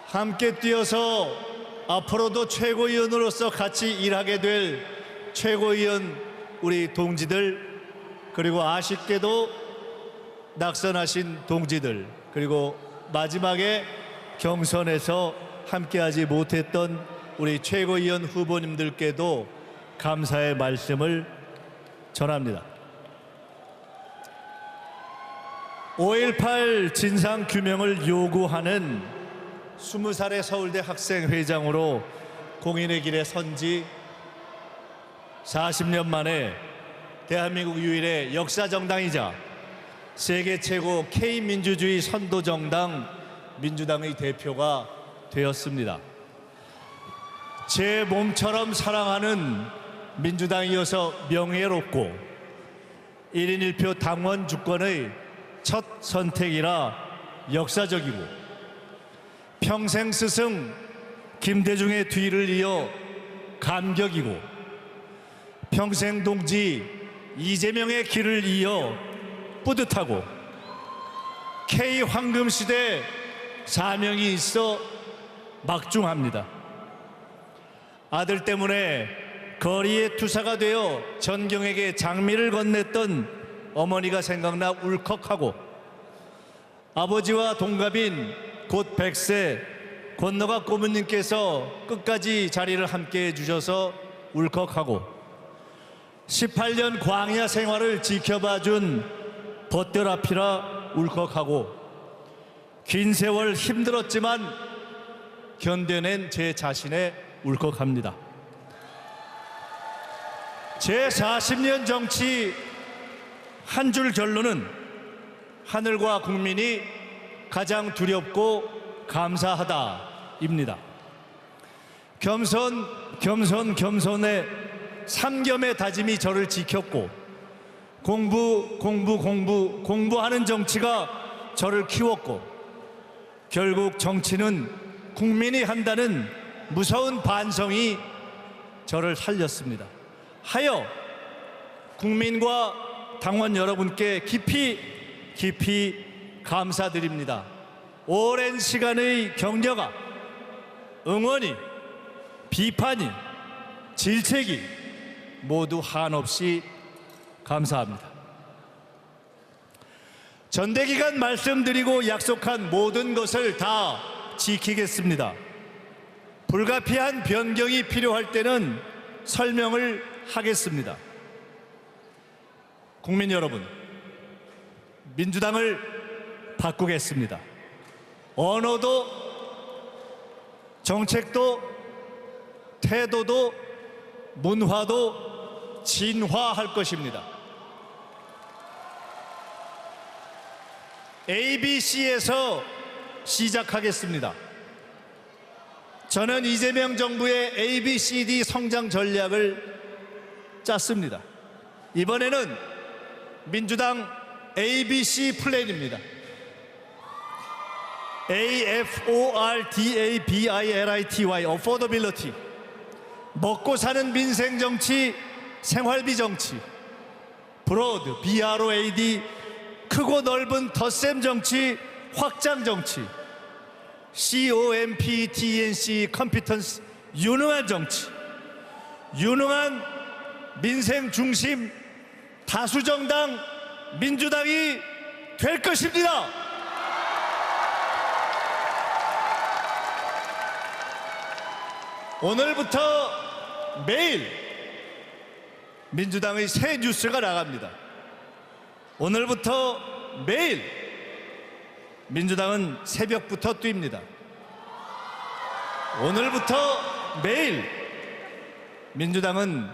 함께 뛰어서 앞으로도 최고위원으로서 같이 일하게 될 최고위원 우리 동지들, 그리고 아쉽게도 낙선하신 동지들, 그리고 마지막에 경선에서 함께하지 못했던 우리 최고위원 후보님들께도 감사의 말씀을 전합니다. 5.18 진상규명을 요구하는 20살의 서울대 학생회장으로 공인의 길에 선지 40년 만에 대한민국 유일의 역사정당이자 세계 최고 K민주주의 선도정당 민주당의 대표가 되었습니다. 제 몸처럼 사랑하는 민주당이어서 명예롭고 1인 1표 당원 주권의 첫 선택이라 역사적이고 평생 스승 김대중의 뒤를 이어 감격이고 평생 동지 이재명의 길을 이어 뿌듯하고 K 황금시대 사명이 있어 막중합니다. 아들 때문에 거리의 투사가 되어 전경에게 장미를 건넸던 어머니가 생각나 울컥하고, 아버지와 동갑인 곧 100세 권노가 고모님께서 끝까지 자리를 함께 해주셔서 울컥하고, 18년 광야 생활을 지켜봐준 벗더라피라 울컥하고, 긴 세월 힘들었지만 견뎌낸 제 자신에 울컥합니다. 제 40년 정치 한 줄 결론은 하늘과 국민이 가장 두렵고 감사하다입니다. 겸손의 삼겸의 다짐이 저를 지켰고, 공부하는 정치가 저를 키웠고, 결국 정치는 국민이 한다는 무서운 반성이 저를 살렸습니다. 하여 국민과 당원 여러분께 깊이 감사드립니다. 오랜 시간의 격려가, 응원이, 비판이, 질책이 모두 한없이 감사합니다. 전대 기간 말씀드리고 약속한 모든 것을 다 지키겠습니다. 불가피한 변경이 필요할 때는 설명을 하겠습니다. 국민 여러분, 민주당을 바꾸겠습니다. 언어도, 정책도, 태도도, 문화도 진화할 것입니다. ABC에서 시작하겠습니다. 저는 이재명 정부의 ABCD 성장 전략을 짰습니다. 이번에는 민주당 ABC 플랜입니다. AFORDABILITY, Affordability. 먹고 사는 민생 정치, 생활비 정치. 브로드, BROAD, 크고 넓은 덧셈 정치, 확장 정치. COMPTNC, 컴피턴스, 유능한 정치. 유능한 민생 중심 다수정당 민주당이 될 것입니다. 오늘부터 매일 민주당의 새 뉴스가 나갑니다. 오늘부터 매일 민주당은 새벽부터 뜁니다. 오늘부터 매일 민주당은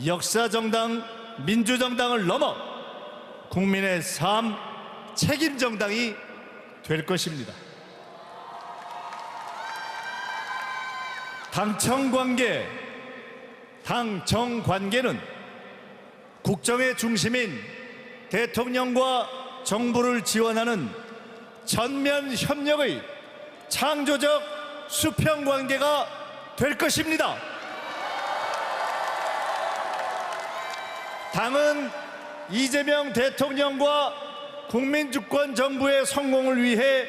역사정당, 민주정당을 넘어 국민의 삶, 책임정당이 될 것입니다. 당청관계, 당정관계는 국정의 중심인 대통령과 정부를 지원하는 전면 협력의 창조적 수평관계가 될 것입니다. 당은 이재명 대통령과 국민주권 정부의 성공을 위해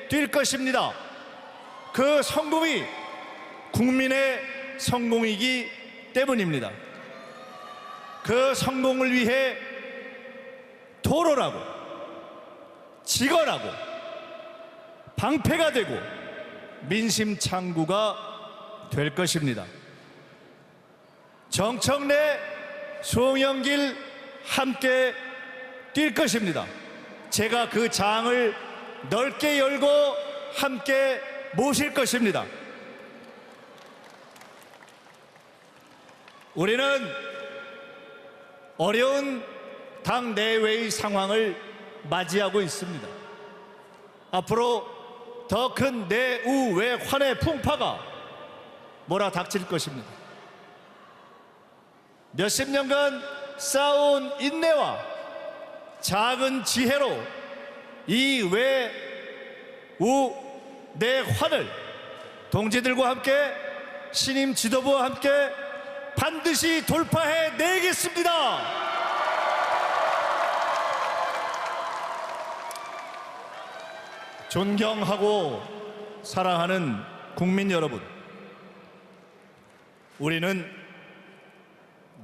뛸 것입니다. 그 성공이 국민의 성공이기 때문입니다. 그 성공을 위해 토론하고, 직언하고, 방패가 되고, 민심 창구가 될 것입니다. 정청래, 송영길 함께 뛸 것입니다. 제가 그 장을 넓게 열고 함께 모실 것입니다. 우리는 어려운 당 내외의 상황을 맞이하고 있습니다. 앞으로 더 큰 내우 외환의 풍파가 몰아닥칠 것입니다. 몇십 년간 쌓아온 인내와 작은 지혜로 이 외우 내환을 동지들과 함께, 신임 지도부와 함께 반드시 돌파해 내겠습니다. 존경하고 사랑하는 국민 여러분, 우리는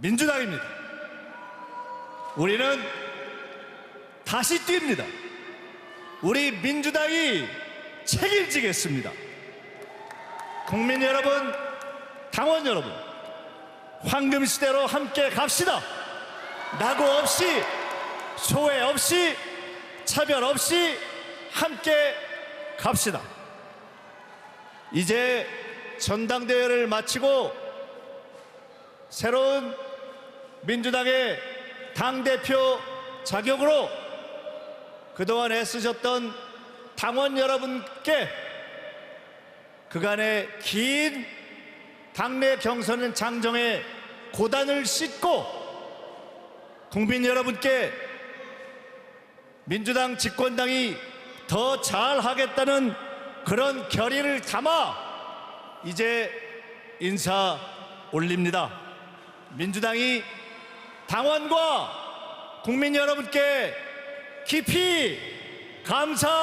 민주당입니다. 우리는 다시 뜁니다. 우리 민주당이 책임지겠습니다. 국민 여러분, 당원 여러분, 황금시대로 함께 갑시다. 낙오 없이, 소외 없이, 차별 없이 함께 갑시다. 이제 전당대회를 마치고 새로운 민주당의 당대표 자격으로 그동안 애쓰셨던 당원 여러분께 그간의 긴 당내 경선 장정의 고단을 씻고 국민 여러분께 민주당 집권당이 더 잘하겠다는 그런 결의를 담아 이제 인사 올립니다. 민주당이 당원과 국민 여러분께 깊이 감사드립니다.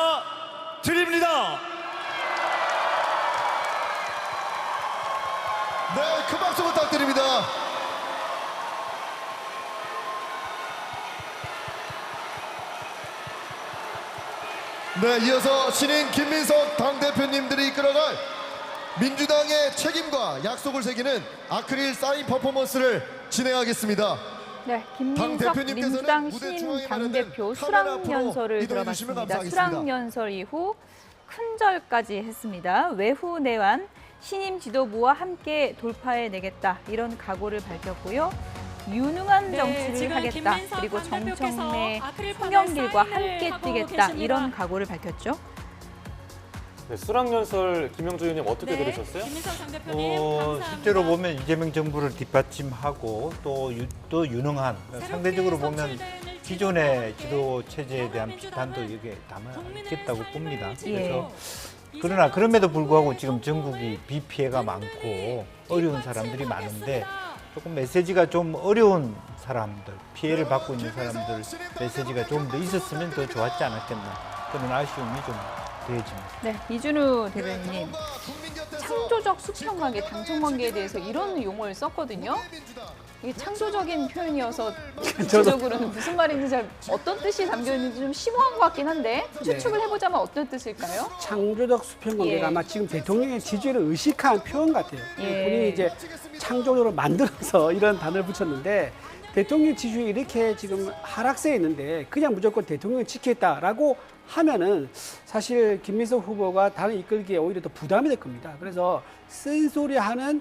네, 큰 박수 부탁드립니다. 네, 이어서 신인 김민석 당대표님들이 이끌어갈 민주당의 책임과 약속을 새기는 아크릴 사인 퍼포먼스를 진행하겠습니다. 네, 김민석 민주당 신임 당대표 수락연설을 들어봤습니다. 수락연설 이후 큰절까지 했습니다. 외후 내환 신임 지도부와 함께 돌파해내겠다 이런 각오를 밝혔고요. 유능한 정치를 하겠다. 그리고 정청래, 송영길과 함께 뛰겠다 이런 각오를 밝혔죠. 네, 수락연설 김영주 의원님 어떻게 들으셨어요? 김민석 당대표님 실제로 보면 이재명 정부를 뒷받침하고 또 유능한 상대적으로 보면 기존의 지도 체제에 대한 비판도 여기에 담아 있겠다고 봅니다. 그래서 그러나 그럼에도 불구하고 지금 전국이 비 피해가 많고 어려운 사람들이 많은데 조금 메시지가 좀 어려운 사람들, 피해를 받고 있는 사람들 메시지가 좀 더 있었으면 더 좋았지 않았겠나 그런 아쉬움이 좀 더해집니다. 네, 이준우 대변인님, 창조적 수평관계, 당청관계에 대해서 이런 용어를 썼거든요. 이게 창조적인 표현이어서 구체적으로는 무슨 말인지 잘 어떤 뜻이 담겨 있는지 좀 심오한 것 같긴 한데 추측을 해보자면 어떤 뜻일까요? 창조적 수평관계가 아마 지금 대통령의 지지를 의식한 표현 같아요. 예. 본인이 이제 창조적으로 만들어서 이런 단어를 붙였는데 대통령 지지율이 이렇게 지금 하락세에 있는데 그냥 무조건 대통령을 지키겠다라고 하면은 사실 김민석 후보가 당을 이끌기에 오히려 더 부담이 될 겁니다. 그래서 쓴소리하는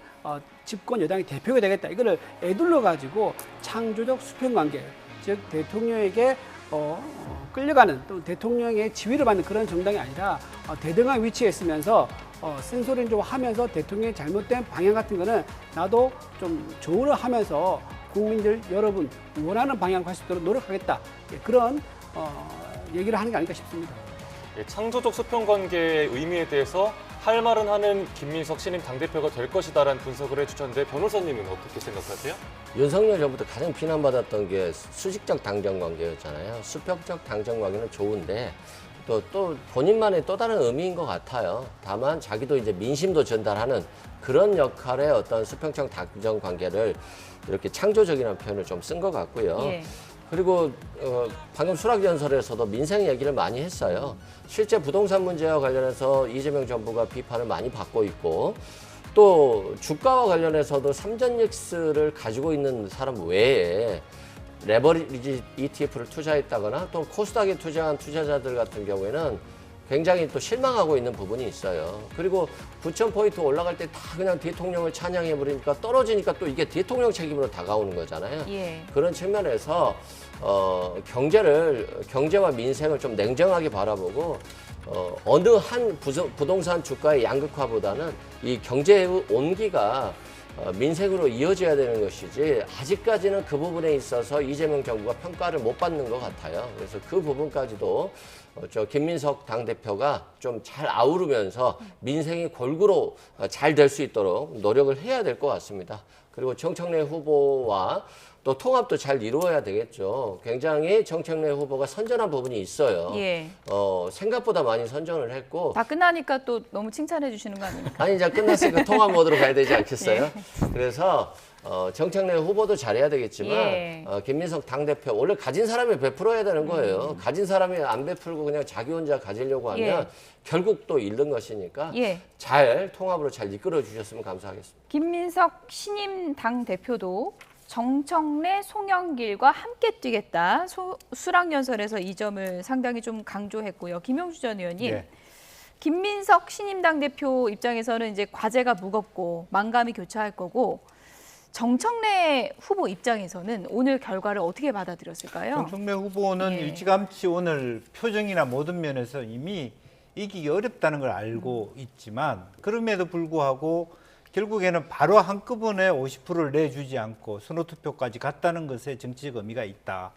집권 여당의 대표가 되겠다. 이거를 애둘러 가지고 창조적 수평관계, 즉 대통령에게 끌려가는 또 대통령의 지위를 받는 그런 정당이 아니라 대등한 위치에 있으면서 쓴소리는 좀 하면서 대통령의 잘못된 방향 같은 거는 나도 좀 조언을 하면서 국민들 여러분 원하는 방향 갈 수 있도록 노력하겠다. 그런 얘기를 하는 게 아닐까 싶습니다. 창조적 수평관계의 의미에 대해서 할 말은 하는 김민석 신임 당대표가 될 것이다라는 분석을 해주셨는데 변호사님은 어떻게 생각하세요? 윤석열 정부도 가장 비난받았던 게 수직적 당정관계였잖아요. 수평적 당정관계는 좋은데 또 본인만의 또 다른 의미인 것 같아요. 다만 자기도 이제 민심도 전달하는 그런 역할의 어떤 수평적 당정관계를 이렇게 창조적이라는 표현을 좀 쓴 것 같고요. 예. 그리고 방금 수락연설에서도 민생 얘기를 많이 했어요. 실제 부동산 문제와 관련해서 이재명 정부가 비판을 많이 받고 있고 또 주가와 관련해서도 삼전익스를 가지고 있는 사람 외에 레버리지 ETF를 투자했다거나 또 코스닥에 투자한 투자자들 같은 경우에는 굉장히 또 실망하고 있는 부분이 있어요. 그리고 9,000포인트 올라갈 때 다 그냥 대통령을 찬양해버리니까 떨어지니까 또 이게 대통령 책임으로 다가오는 거잖아요. 예. 그런 측면에서 경제와 민생을 좀 냉정하게 바라보고 어느 한 부동산 주가의 양극화보다는 이 경제의 온기가 민생으로 이어져야 되는 것이지 아직까지는 그 부분에 있어서 이재명 정부가 평가를 못 받는 것 같아요. 그래서 그 부분까지도 김민석 당대표가 좀 잘 아우르면서 민생이 골고루 잘 될 수 있도록 노력을 해야 될 것 같습니다. 그리고 정청래 후보와 또 통합도 잘 이루어야 되겠죠. 굉장히 정청래 후보가 선전한 부분이 있어요. 예. 생각보다 많이 선전을 했고 다 끝나니까 또 너무 칭찬해 주시는 거 아닙니까? 아니 이제 끝났으니까 통합 모드로 가야 되지 않겠어요? 그래서 정청래 후보도 잘해야 되겠지만 예. 김민석 당대표 원래 가진 사람이 베풀어야 되는 거예요. 가진 사람이 안 베풀고 그냥 자기 혼자 가지려고 하면 결국 또 잃는 것이니까 잘 통합으로 잘 이끌어 주셨으면 감사하겠습니다. 김민석 신임 당 대표도 정청래, 송영길과 함께 뛰겠다. 수락연설에서 이 점을 상당히 좀 강조했고요. 김용주 전 의원님, 김민석 신임 당 대표 입장에서는 이제 과제가 무겁고 만감이 교차할 거고 정청래 후보 입장에서는 오늘 결과를 어떻게 받아들였을까요? 정청래 후보는 일찌감치 오늘 표정이나 모든 면에서 이미 이기기 어렵다는 걸 알고 있지만 그럼에도 불구하고 결국에는 바로 한꺼번에 50%를 내주지 않고 선호투표까지 갔다는 것에 정치적 의미가 있다.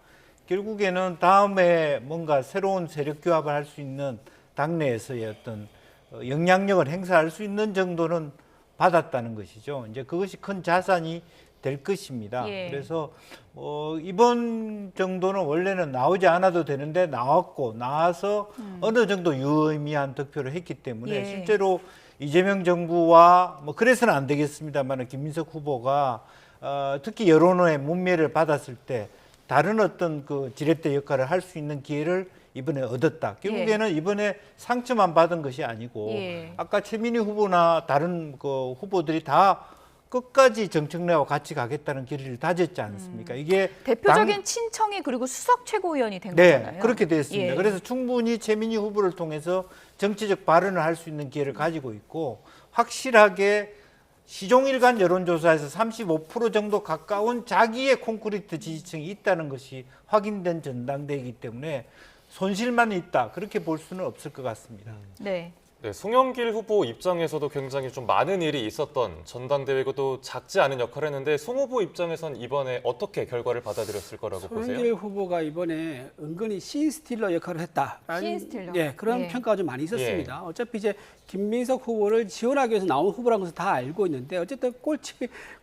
결국에는 다음에 뭔가 새로운 세력 규합을 할 수 있는 당내에서의 어떤 영향력을 행사할 수 있는 정도는 받았다는 것이죠. 이제 그것이 큰 자산이 될 것입니다. 그래서 이번 정도는 원래는 나오지 않아도 되는데 나와서 어느 정도 유의미한 득표를 했기 때문에 실제로 이재명 정부와 뭐 그래서는 안 되겠습니다만 김민석 후보가 특히 여론의 문매를 받았을 때 다른 어떤 그 지렛대 역할을 할 수 있는 기회를 이번에 얻었다. 결국에는 이번에 상처만 받은 것이 아니고 아까 최민희 후보나 다른 그 후보들이 다 끝까지 정청래와 같이 가겠다는 길을 다졌지 않습니까? 이게 대표적인 친청이 그리고 수석 최고위원이 된 거잖아요. 그렇게 됐습니다. 그래서 충분히 최민희 후보를 통해서 정치적 발언을 할 수 있는 기회를 가지고 있고 확실하게 시종일관 여론조사에서 35% 정도 가까운 자기의 콘크리트 지지층이 있다는 것이 확인된 전당대회이기 때문에 손실만 있다. 그렇게 볼 수는 없을 것 같습니다. 네, 송영길 후보 입장에서도 굉장히 좀 많은 일이 있었던 전당대회고 또 작지 않은 역할을 했는데 송 후보 입장에선 이번에 어떻게 결과를 받아들였을 거라고 보세요? 송영길 후보가 이번에 은근히 신스틸러 역할을 했다라는 신스틸러. 그런 평가가 좀 많이 있었습니다. 어차피 이제 김민석 후보를 지원하기 위해서 나온 후보라는 것을 다 알고 있는데 어쨌든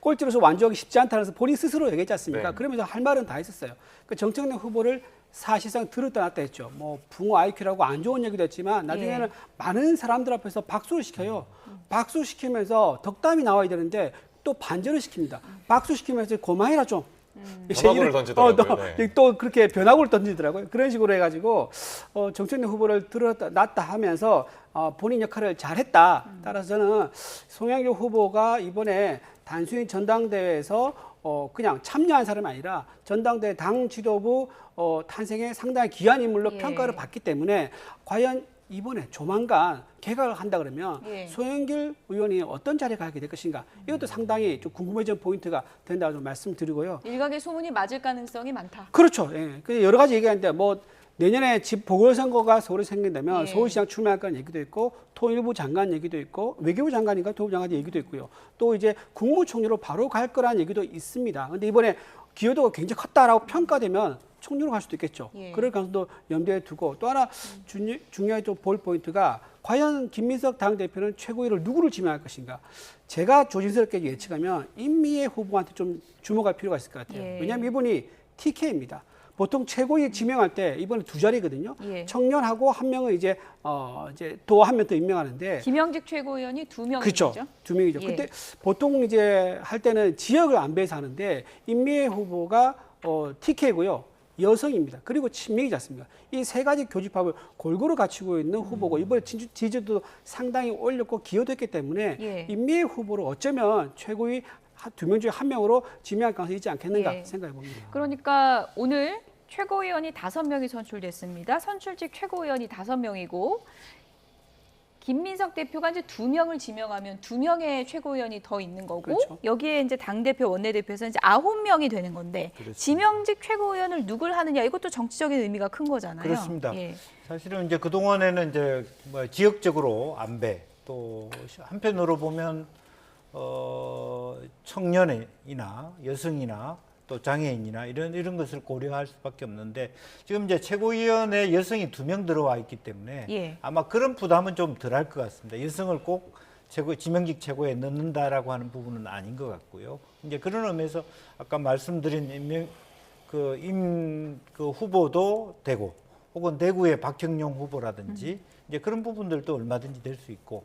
꼴찌로서 완주하기 쉽지 않다는 것을 본인 스스로 얘기했지 않습니까? 그러면서 할 말은 다 했었어요. 그 정청래 후보를 사실상 들었다 놨다 했죠. 뭐 붕어 IQ라고 안 좋은 얘기도 했지만 나중에는 많은 사람들 앞에서 박수를 시켜요. 박수 시키면서 덕담이 나와야 되는데 또 반전을 시킵니다. 박수 시키면서 고마해라 좀. 변화구를 던지더라고요. 또 그렇게 변화구를 던지더라고요. 그런 식으로 해가지고 정청래 후보를 들었다 놨다 하면서 본인 역할을 잘했다. 따라서 저는 송영길 후보가 이번에 단순히 전당대회에서 그냥 참여한 사람이 아니라 전당대회 당 지도부 탄생에 상당히 귀한 인물로 평가를 받기 때문에 과연 이번에 조만간 개각을 한다 그러면 송영길 의원이 어떤 자리에 가게 될 것인가 이것도 상당히 좀 궁금해지는 포인트가 된다고 좀 말씀드리고요. 일각의 소문이 맞을 가능성이 많다. 그렇죠. 여러 가지 얘기하는데 뭐 내년에 집 보궐선거가 서울에 생긴다면 서울시장 출마할 거라는 얘기도 있고 통일부 장관 얘기도 있고 외교부 장관인가 통일부 장관 얘기도 있고요. 또 이제 국무총리로 바로 갈 거라는 얘기도 있습니다. 그런데 이번에 기여도가 굉장히 컸다라고 평가되면 총리로 갈 수도 있겠죠. 그럴 가능성도 염두에 두고 또 하나 중요하게 좀 볼 포인트가 과연 김민석 당대표는 최고위를 누구를 지명할 것인가. 제가 조심스럽게 예측하면 임미애 후보한테 좀 주목할 필요가 있을 것 같아요. 왜냐하면 이분이 TK입니다. 보통 최고위 지명할 때 이번에 두 자리거든요. 청년하고 한 명은 이제 또 한 명 더 임명하는데 김영직 최고위원이 2명이죠. 그렇죠. 2명이죠. 근데 보통 이제 할 때는 지역을 안배해서 하는데 임미애 후보가 TK고요. 여성입니다. 그리고 친명이지 않습니까? 이 세 가지 교집합을 골고루 갖추고 있는 후보고 이번에 지지도 상당히 올렸고 기여됐기 때문에 임미애 후보를 어쩌면 최고위 2명 중에 1명으로 지명할 가능성이 있지 않겠는가 생각해 봅니다. 그러니까 오늘 최고위원이 5명이 선출됐습니다. 선출직 최고위원이 5명이고 김민석 대표가 이제 2명을 지명하면 2명의 최고위원이 더 있는 거고 여기에 이제 당대표, 원내대표에서 이제 9명이 되는 건데 지명직 최고위원을 누굴 하느냐 이것도 정치적인 의미가 큰 거잖아요. 그렇습니다. 사실은 이제 그동안에는 이제 뭐 지역적으로 안배 또 한편으로 보면 청년이나 여성이나 또 장애인이나 이런 것을 고려할 수밖에 없는데 지금 이제 최고위원회 여성이 2명 들어와 있기 때문에 아마 그런 부담은 좀 덜 할 것 같습니다. 여성을 꼭 지명직 최고에 넣는다라고 하는 부분은 아닌 것 같고요. 이제 그런 의미에서 아까 말씀드린 그 후보도 되고 혹은 대구의 박형용 후보라든지 이제 그런 부분들도 얼마든지 될 수 있고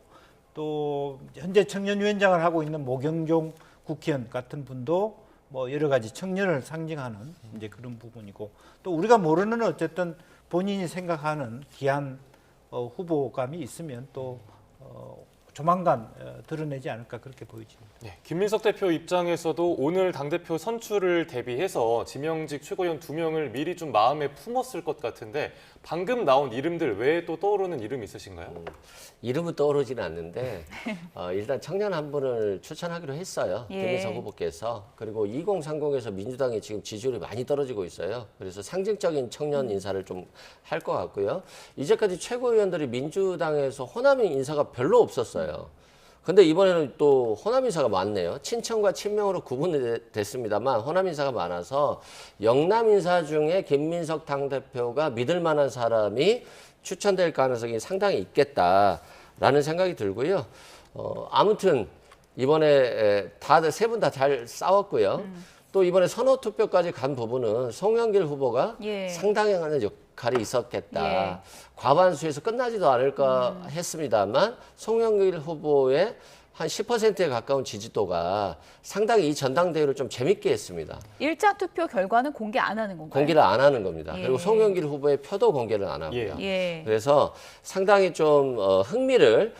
또 현재 청년위원장을 하고 있는 모경종 국회의원 같은 분도 뭐 여러 가지 청년을 상징하는 이제 그런 부분이고 또 우리가 모르는 어쨌든 본인이 생각하는 귀한 후보감이 있으면 또 조만간 드러내지 않을까 그렇게 보여집니다. 네, 김민석 대표 입장에서도 오늘 당대표 선출을 대비해서 지명직 최고위원 2명을 미리 좀 마음에 품었을 것 같은데 방금 나온 이름들 외에 또 떠오르는 이름 있으신가요? 이름은 떠오르지는 않는데 일단 청년 한 분을 추천하기로 했어요. 예. 김민석 후보께서. 그리고 2030에서 민주당이 지금 지지율이 많이 떨어지고 있어요. 그래서 상징적인 청년 인사를 좀 할 것 같고요. 이제까지 최고위원들이 민주당에서 호남 인사가 별로 없었어요. 근데 이번에는 또 호남 인사가 많네요. 친청과 친명으로 구분이 됐습니다만 호남 인사가 많아서 영남 인사 중에 김민석 당대표가 믿을 만한 사람이 추천될 가능성이 상당히 있겠다라는 생각이 들고요. 아무튼 이번에 다들 세 분 다 잘 싸웠고요. 또 이번에 선호 투표까지 간 부분은 송영길 후보가 예. 상당한 역할이 있었겠다. 예. 과반수에서 끝나지도 않을까 했습니다만 송영길 후보의 한 10%에 가까운 지지도가 상당히 이 전당대회를 좀 재밌게 했습니다. 1차 투표 결과는 공개 안 하는 건가요? 공개를 안 하는 겁니다. 예. 그리고 송영길 후보의 표도 공개를 안 합니다. 예. 그래서 상당히 좀 흥미를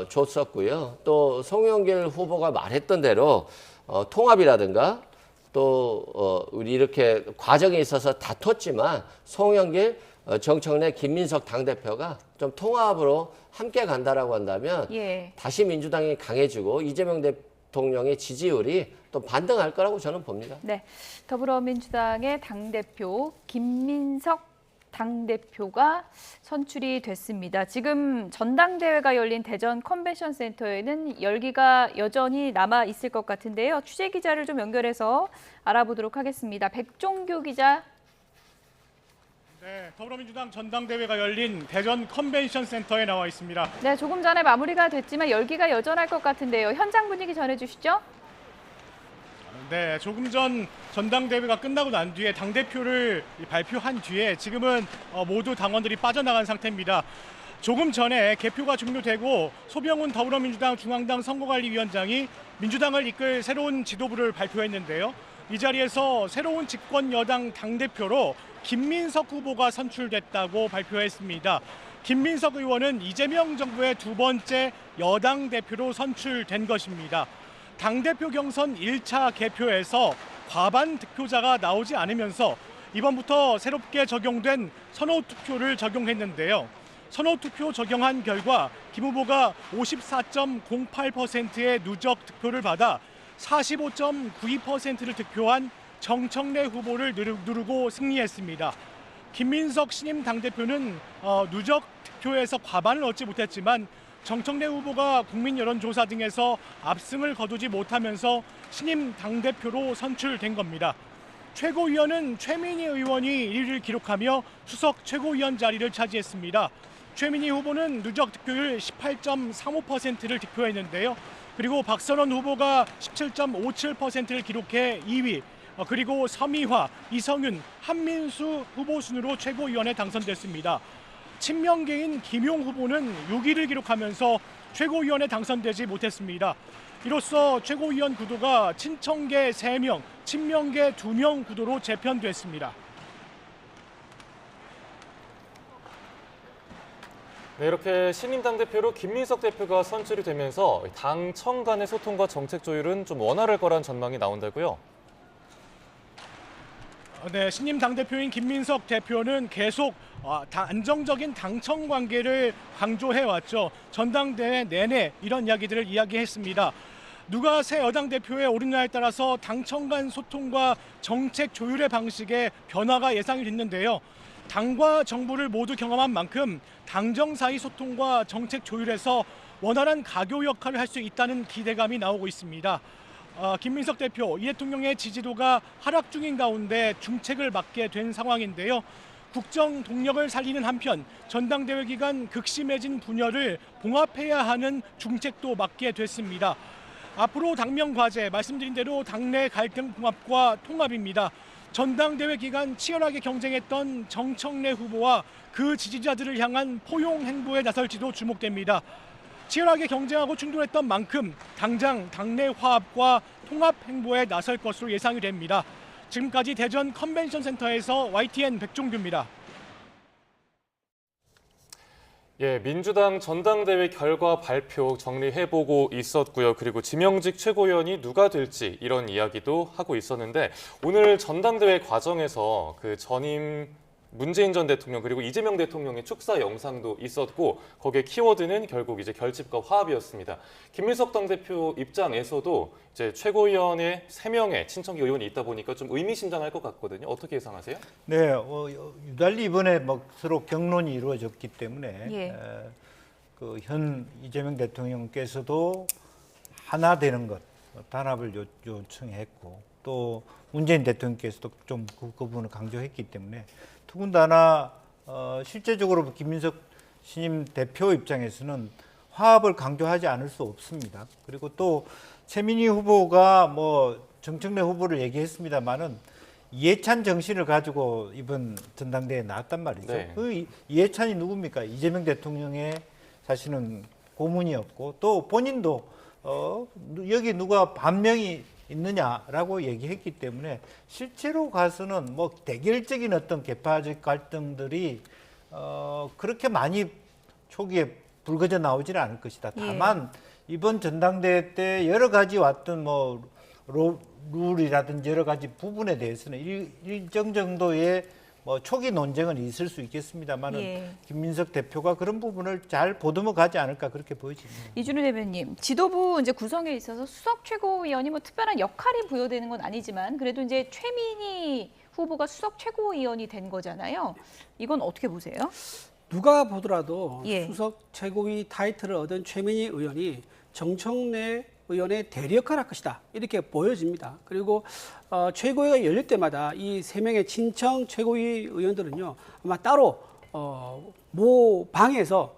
줬었고요. 또 송영길 후보가 말했던 대로 통합이라든가 또 우리 이렇게 과정에 있어서 다퉜지만 송영길, 정청래, 김민석 당대표가 좀 통합으로 함께 간다라고 한다면 예. 다시 민주당이 강해지고 이재명 대통령의 지지율이 또 반등할 거라고 저는 봅니다. 네, 더불어민주당의 당대표 김민석 당대표가 선출이 됐습니다. 지금 전당대회가 열린 대전 컨벤션 센터에는 열기가 여전히 남아 있을 것 같은데요. 취재 기자를 좀 연결해서 알아보도록 하겠습니다. 백종규 기자. 네, 더불어민주당 전당대회가 열린 대전 컨벤션 센터에 나와 있습니다. 네, 조금 전에 마무리가 됐지만 열기가 여전할 것 같은데요. 현장 분위기 전해주시죠. 네, 조금 전 전당대회가 끝나고 난 뒤에 당대표를 발표한 뒤에 지금은 모두 당원들이 빠져나간 상태입니다. 조금 전에 개표가 종료되고 소병훈 더불어민주당 중앙당 선거관리위원장이 민주당을 이끌 새로운 지도부를 발표했는데요. 이 자리에서 새로운 집권 여당 당대표로 김민석 후보가 선출됐다고 발표했습니다. 김민석 의원은 이재명 정부의 두 번째 여당 대표로 선출된 것입니다. 당대표 경선 1차 개표에서 과반 득표자가 나오지 않으면서 이번부터 새롭게 적용된 선호투표를 적용했는데요. 선호투표 적용한 결과 김 후보가 54.08%의 누적 득표를 받아 45.92%를 득표한 정청래 후보를 누르고 승리했습니다. 김민석 신임 당대표는 누적 득표에서 과반을 얻지 못했지만 정청래 후보가 국민 여론조사 등에서 압승을 거두지 못하면서 신임 당대표로 선출된 겁니다. 최고위원은 최민희 의원이 1위를 기록하며 수석 최고위원 자리를 차지했습니다. 최민희 후보는 누적 득표율 18.35%를 득표했는데요. 그리고 박선원 후보가 17.57%를 기록해 2위, 그리고 서미화, 이성윤, 한민수 후보 순으로 최고위원에 당선됐습니다. 친명계인 김용 후보는 6위를 기록하면서 최고위원에 당선되지 못했습니다. 이로써 최고위원 구도가 친청계 3명, 친명계 2명 구도로 재편됐습니다. 네, 이렇게 신임 당대표로 김민석 대표가 선출이 되면서 당청 간의 소통과 정책 조율은 좀 원활할 거란 전망이 나온다고요? 네, 신임 당대표인 김민석 대표는 계속 안정적인 당청 관계를 강조해왔죠. 전당대회 내내 이런 이야기들을 이야기했습니다. 누가 새 여당 대표에 오르냐에 따라서 당청 간 소통과 정책 조율의 방식에 변화가 예상이 됐는데요. 당과 정부를 모두 경험한 만큼 당정 사이 소통과 정책 조율에서 원활한 가교 역할을 할 수 있다는 기대감이 나오고 있습니다. 김민석 대표, 이 대통령의 지지도가 하락 중인 가운데 중책을 맡게 된 상황인데요. 국정 동력을 살리는 한편 전당대회 기간 극심해진 분열을 봉합해야 하는 중책도 맡게 됐습니다. 앞으로 당면 과제, 말씀드린 대로 당내 갈등 봉합과 통합입니다. 전당대회 기간 치열하게 경쟁했던 정청래 후보와 그 지지자들을 향한 포용 행보에 나설지도 주목됩니다. 치열하게 경쟁하고 충돌했던 만큼 당장 당내 화합과 통합 행보에 나설 것으로 예상이 됩니다. 지금까지 대전 컨벤션 센터에서 YTN 백종규입니다. 예, 민주당 전당대회 결과 발표 정리해보고 있었고요. 그리고 지명직 최고위원이 누가 될지 이런 이야기도 하고 있었는데 오늘 전당대회 과정에서 그 전임 문재인 전 대통령 그리고 이재명 대통령의 축사 영상도 있었고 거기에 키워드는 결국 이제 결집과 화합이었습니다. 김민석 당대표 입장에서도 이제 최고위원에 3명의 친척 의원이 있다 보니까 좀 의미심장할 것 같거든요. 어떻게 예상하세요? 네, 유달리 이번에 뭐 서로 경론이 이루어졌기 때문에 예. 그 현 이재명 대통령께서도 하나 되는 것 단합을 요청했고 또 문재인 대통령께서도 좀 그 부분을 강조했기 때문에 더군다나 실제적으로 김민석 신임 대표 입장에서는 화합을 강조하지 않을 수 없습니다. 그리고 또 최민희 후보가 뭐 정청래 후보를 얘기했습니다만은 이해찬 정신을 가지고 이번 전당대회에 나왔단 말이죠. 네. 그 이해찬이 누굽니까? 이재명 대통령의 사실은 고문이었고 또 본인도 여기 누가 반명이 있느냐라고 얘기했기 때문에 실제로 가서는 뭐 대결적인 어떤 계파적 갈등들이 그렇게 많이 초기에 불거져 나오지는 않을 것이다. 다만 이번 전당대회 때 여러 가지 왔던 뭐 룰이라든지 여러 가지 부분에 대해서는 일정 정도의 뭐 초기 논쟁은 있을 수 있겠습니다만은 김민석 대표가 그런 부분을 잘 보듬어 가지 않을까 그렇게 보여집니다. 이준우 대변인, 지도부 이제 구성에 있어서 수석 최고위원이 뭐 특별한 역할이 부여되는 건 아니지만 그래도 이제 최민희 후보가 수석 최고위원이 된 거잖아요. 이건 어떻게 보세요? 누가 보더라도 예. 수석 최고위 타이틀을 얻은 최민희 의원이 정청래 의원의 대리 역할을 할 것이다 이렇게 보여집니다. 그리고 최고위가 열릴 때마다 이 3명의 친청 최고위 의원들은요 아마 따로 모 방에서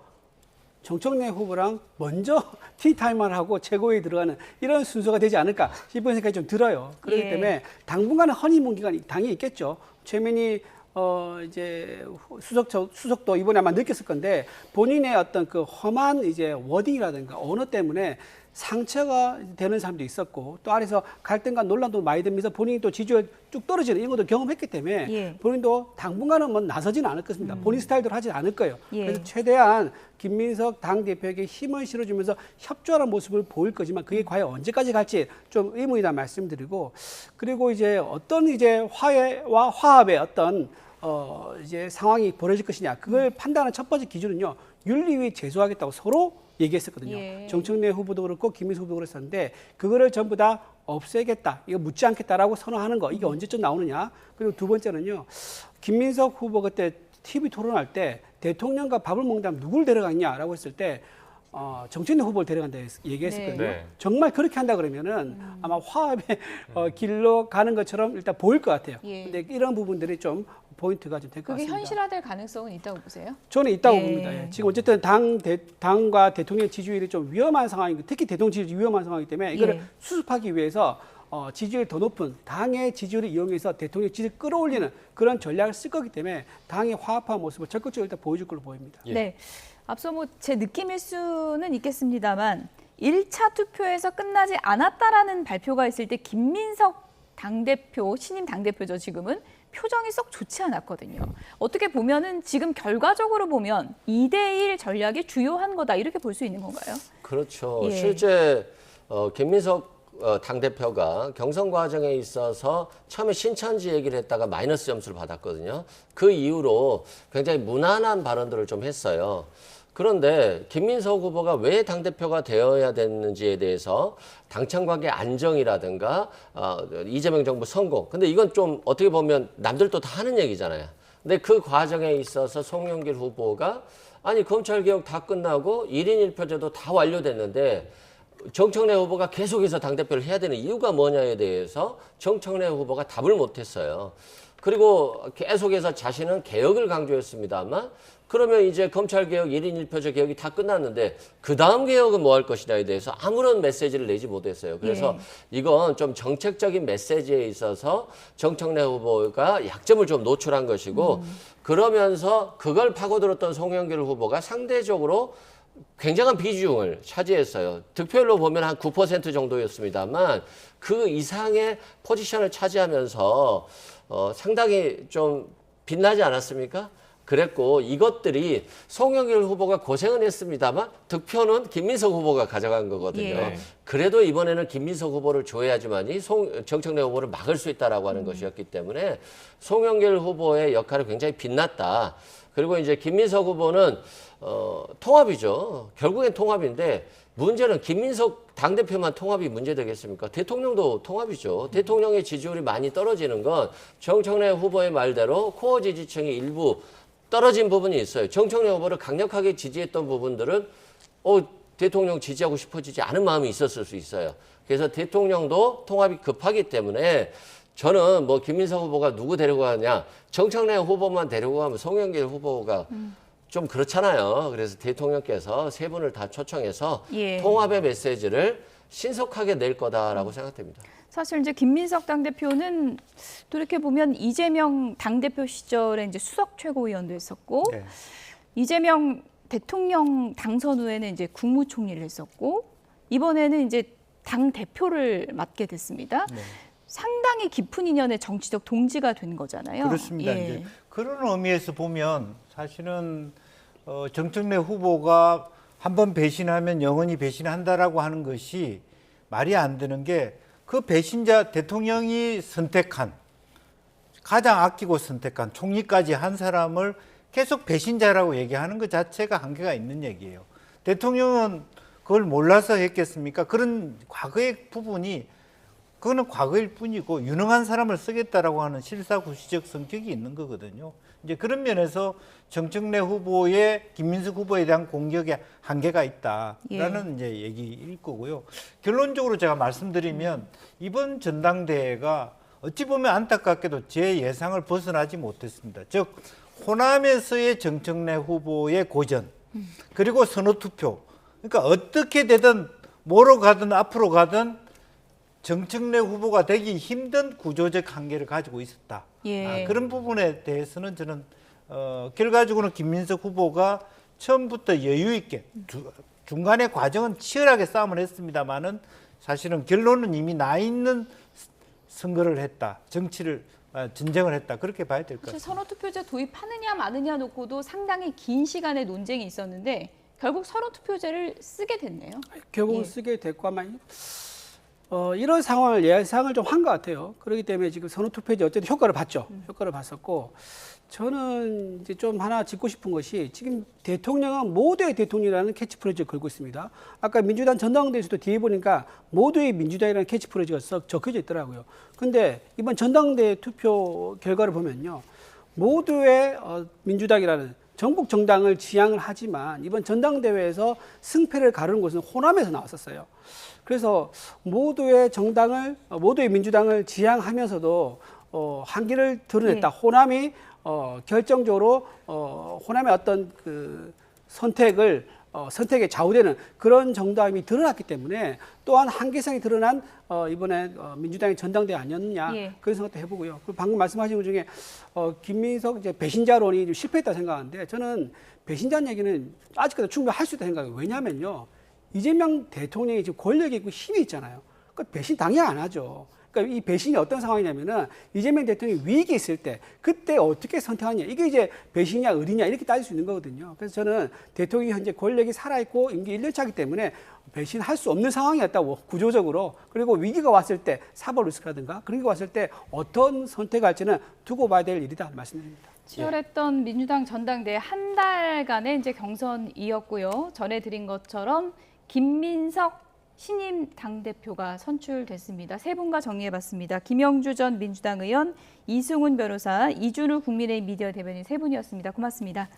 정청래 후보랑 먼저 티타임을 하고 최고위에 들어가는 이런 순서가 되지 않을까 싶은 생각이 좀 들어요. 그렇기 때문에 당분간은 허니문 기간이 당연히 있겠죠. 최민희 이제 수석도 이번에 아마 느꼈을 건데 본인의 어떤 그 험한 이제 워딩이라든가 언어 때문에 상처가 되는 사람도 있었고 또 안에서 갈등과 논란도 많이 되면서 본인이 또 지지율 쭉 떨어지는 이런 것도 경험했기 때문에 본인도 당분간은 뭐 나서지는 않을 것입니다. 본인 스타일대로 하지 않을 거예요. 그래서 최대한 김민석 당대표에게 힘을 실어주면서 협조하는 모습을 보일 거지만 그게 과연 언제까지 갈지 좀 의문이다 말씀드리고 그리고 이제 어떤 이제 화해와 화합의 어떤 이제 상황이 벌어질 것이냐 그걸 판단하는 첫 번째 기준은요 윤리위 제소하겠다고 서로 얘기했었거든요. 정청래 후보도 그렇고 김민석 후보도 그랬었는데 그거를 전부 다 없애겠다, 이거 묻지 않겠다라고 선언하는 거 이게 언제쯤 나오느냐. 그리고 두 번째는요. 김민석 후보 그때 TV 토론할 때 대통령과 밥을 먹는다면 누굴 데려갔냐라고 했을 때 정청래 후보를 데려간다 얘기했었거든요. 네. 정말 그렇게 한다 그러면은 아마 화합의 길로 가는 것처럼 일단 보일 것 같아요. 근데 이런 부분들이 좀 포인트가 좀 될 것 그게 같습니다. 현실화될 가능성은 있다고 보세요? 저는 있다고 봅니다. 예. 지금 어쨌든 당과 대통령 지지율이 좀 위험한 상황이고 특히 대통령 지지율이 위험한 상황이기 때문에 이거를 수습하기 위해서 지지율이 더 높은 당의 지지율을 이용해서 대통령 지지를 끌어올리는 그런 전략을 쓸 거기 때문에 당의 화합한 모습을 적극적으로 일단 보여줄 걸로 보입니다. 네. 앞서 뭐 제 느낌일 수는 있겠습니다만 1차 투표에서 끝나지 않았다라는 발표가 있을 때 김민석 당대표, 신임 당대표죠 지금은 표정이 썩 좋지 않았거든요. 어떻게 보면은 지금 결과적으로 보면 2대1 전략이 주요한 거다 이렇게 볼 수 있는 건가요? 그렇죠. 실제 김민석 당대표가 경선 과정에 있어서 처음에 신천지 얘기를 했다가 마이너스 점수를 받았거든요. 그 이후로 굉장히 무난한 발언들을 좀 했어요. 그런데 김민석 후보가 왜 당대표가 되어야 됐는지에 대해서 당청관계 안정이라든가 이재명 정부 성공. 근데 이건 좀 어떻게 보면 남들도 다 하는 얘기잖아요. 근데 그 과정에 있어서 송영길 후보가 아니 검찰개혁 다 끝나고 1인 1표제도 다 완료됐는데 정청래 후보가 계속해서 당대표를 해야 되는 이유가 뭐냐에 대해서 정청래 후보가 답을 못했어요. 그리고 계속해서 자신은 개혁을 강조했습니다만 그러면 이제 검찰개혁 1인 1표제 개혁이 다 끝났는데 그 다음 개혁은 뭐 할 것이냐에 대해서 아무런 메시지를 내지 못했어요. 그래서 이건 좀 정책적인 메시지에 있어서 정청래 후보가 약점을 좀 노출한 것이고 그러면서 그걸 파고들었던 송영길 후보가 상대적으로 굉장한 비중을 차지했어요. 득표율로 보면 한 9% 정도였습니다만 그 이상의 포지션을 차지하면서 상당히 좀 빛나지 않았습니까? 그랬고 이것들이 송영길 후보가 고생은 했습니다만 득표는 김민석 후보가 가져간 거거든요. 예. 그래도 이번에는 김민석 후보를 줘야지만이 정청래 후보를 막을 수 있다라고 하는 것이었기 때문에 송영길 후보의 역할이 굉장히 빛났다. 그리고 이제 김민석 후보는 통합이죠. 결국엔 통합인데 문제는 김민석 당대표만 통합이 문제되겠습니까? 대통령도 통합이죠. 대통령의 지지율이 많이 떨어지는 건 정청래 후보의 말대로 코어 지지층이 일부 떨어진 부분이 있어요. 정청래 후보를 강력하게 지지했던 부분들은 대통령 지지하고 싶어지지 않은 마음이 있었을 수 있어요. 그래서 대통령도 통합이 급하기 때문에 저는 뭐 김민석 후보가 누구 데리고 가냐, 정청래 후보만 데리고 가면 송영길 후보가 좀 그렇잖아요. 그래서 대통령께서 세 분을 다 초청해서 통합의 메시지를 신속하게 낼 거다라고 생각됩니다. 사실 이제 김민석 당대표는 돌이켜보면 이재명 당대표 시절에 이제 수석 최고위원도 했었고 이재명 대통령 당선 후에는 이제 국무총리를 했었고 이번에는 이제 당대표를 맡게 됐습니다. 상당히 깊은 인연의 정치적 동지가 된 거잖아요. 그렇습니다. 이제 그런 의미에서 보면 사실은 정청래 후보가 한번 배신하면 영원히 배신한다라고 하는 것이 말이 안 되는 게 그 배신자 대통령이 선택한 가장 아끼고 선택한 총리까지 한 사람을 계속 배신자라고 얘기하는 것 자체가 한계가 있는 얘기예요. 대통령은 그걸 몰라서 했겠습니까? 그런 과거의 부분이 그거는 과거일 뿐이고 유능한 사람을 쓰겠다라고 하는 실사구시적 성격이 있는 거거든요. 이제 그런 면에서 정청래 후보의 김민석 후보에 대한 공격에 한계가 있다라는 이제 얘기일 거고요. 결론적으로 제가 말씀드리면 이번 전당대회가 어찌 보면 안타깝게도 제 예상을 벗어나지 못했습니다. 즉 호남에서의 정청래 후보의 고전 그리고 선호투표 그러니까 어떻게 되든 뭐로 가든 앞으로 가든 정청래 후보가 되기 힘든 구조적 한계를 가지고 있었다. 그런 부분에 대해서는 저는 결과적으로는 김민석 후보가 처음부터 여유 있게 중간의 과정은 치열하게 싸움을 했습니다만은 사실은 결론은 이미 나 있는 선거를 했다. 전쟁을 했다. 그렇게 봐야 될 것 같습니다. 선호투표제 도입하느냐 마느냐 놓고도 상당히 긴 시간의 논쟁이 있었는데 결국 선호투표제를 쓰게 됐네요. 결국은 쓰게 됐고 아마 이런 상황을 예상을 좀 한 것 같아요. 그렇기 때문에 지금 선호투표제 어쨌든 효과를 봤죠. 효과를 봤었고 저는 이제 좀 하나 짚고 싶은 것이 지금 대통령은 모두의 대통령이라는 캐치프레이즈를 걸고 있습니다. 아까 민주당 전당대회에서도 뒤에 보니까 모두의 민주당이라는 캐치프레이즈가 썩 적혀져 있더라고요. 근데 이번 전당대회 투표 결과를 보면요. 모두의 민주당이라는 전국 정당을 지향을 하지만 이번 전당대회에서 승패를 가르는 곳은 호남에서 나왔었어요. 그래서 모두의 민주당을 지향하면서도 한계를 드러냈다. 호남이 결정적으로 호남의 어떤 그 선택에 좌우되는 그런 정당이 드러났기 때문에 또한 한계성이 드러난 이번에 민주당의 전당대회 아니었느냐 그런 생각도 해보고요. 그리고 방금 말씀하신 것 중에 김민석 이제 배신자론이 좀 실패했다 생각하는데 저는 배신자는 얘기는 아직까지 충분히 할 수 있다 생각해요. 왜냐하면요. 이재명 대통령이 지금 권력이 있고 힘이 있잖아요. 그러니까 배신 당연히 안 하죠. 그러니까 이 배신이 어떤 상황이냐면은 이재명 대통령이 위기에 있을 때 그때 어떻게 선택하냐 이게 이제 배신이냐 의리냐 이렇게 따질 수 있는 거거든요. 그래서 저는 대통령이 현재 권력이 살아있고 임기 1년차이기 때문에 배신할 수 없는 상황이었다고 구조적으로 그리고 위기가 왔을 때 사법 리스크라든가 그런 게 왔을 때 어떤 선택할지는 두고 봐야 될 일이다 말씀드립니다. 치열했던 민주당 전당대회 한 달간의 이제 경선이었고요. 전해드린 것처럼 김민석 신임 당대표가 선출됐습니다. 세 분과 정리해봤습니다. 김영주 전 민주당 의원, 이승훈 변호사, 이준우 국민의힘 미디어 대변인 세 분이었습니다. 고맙습니다.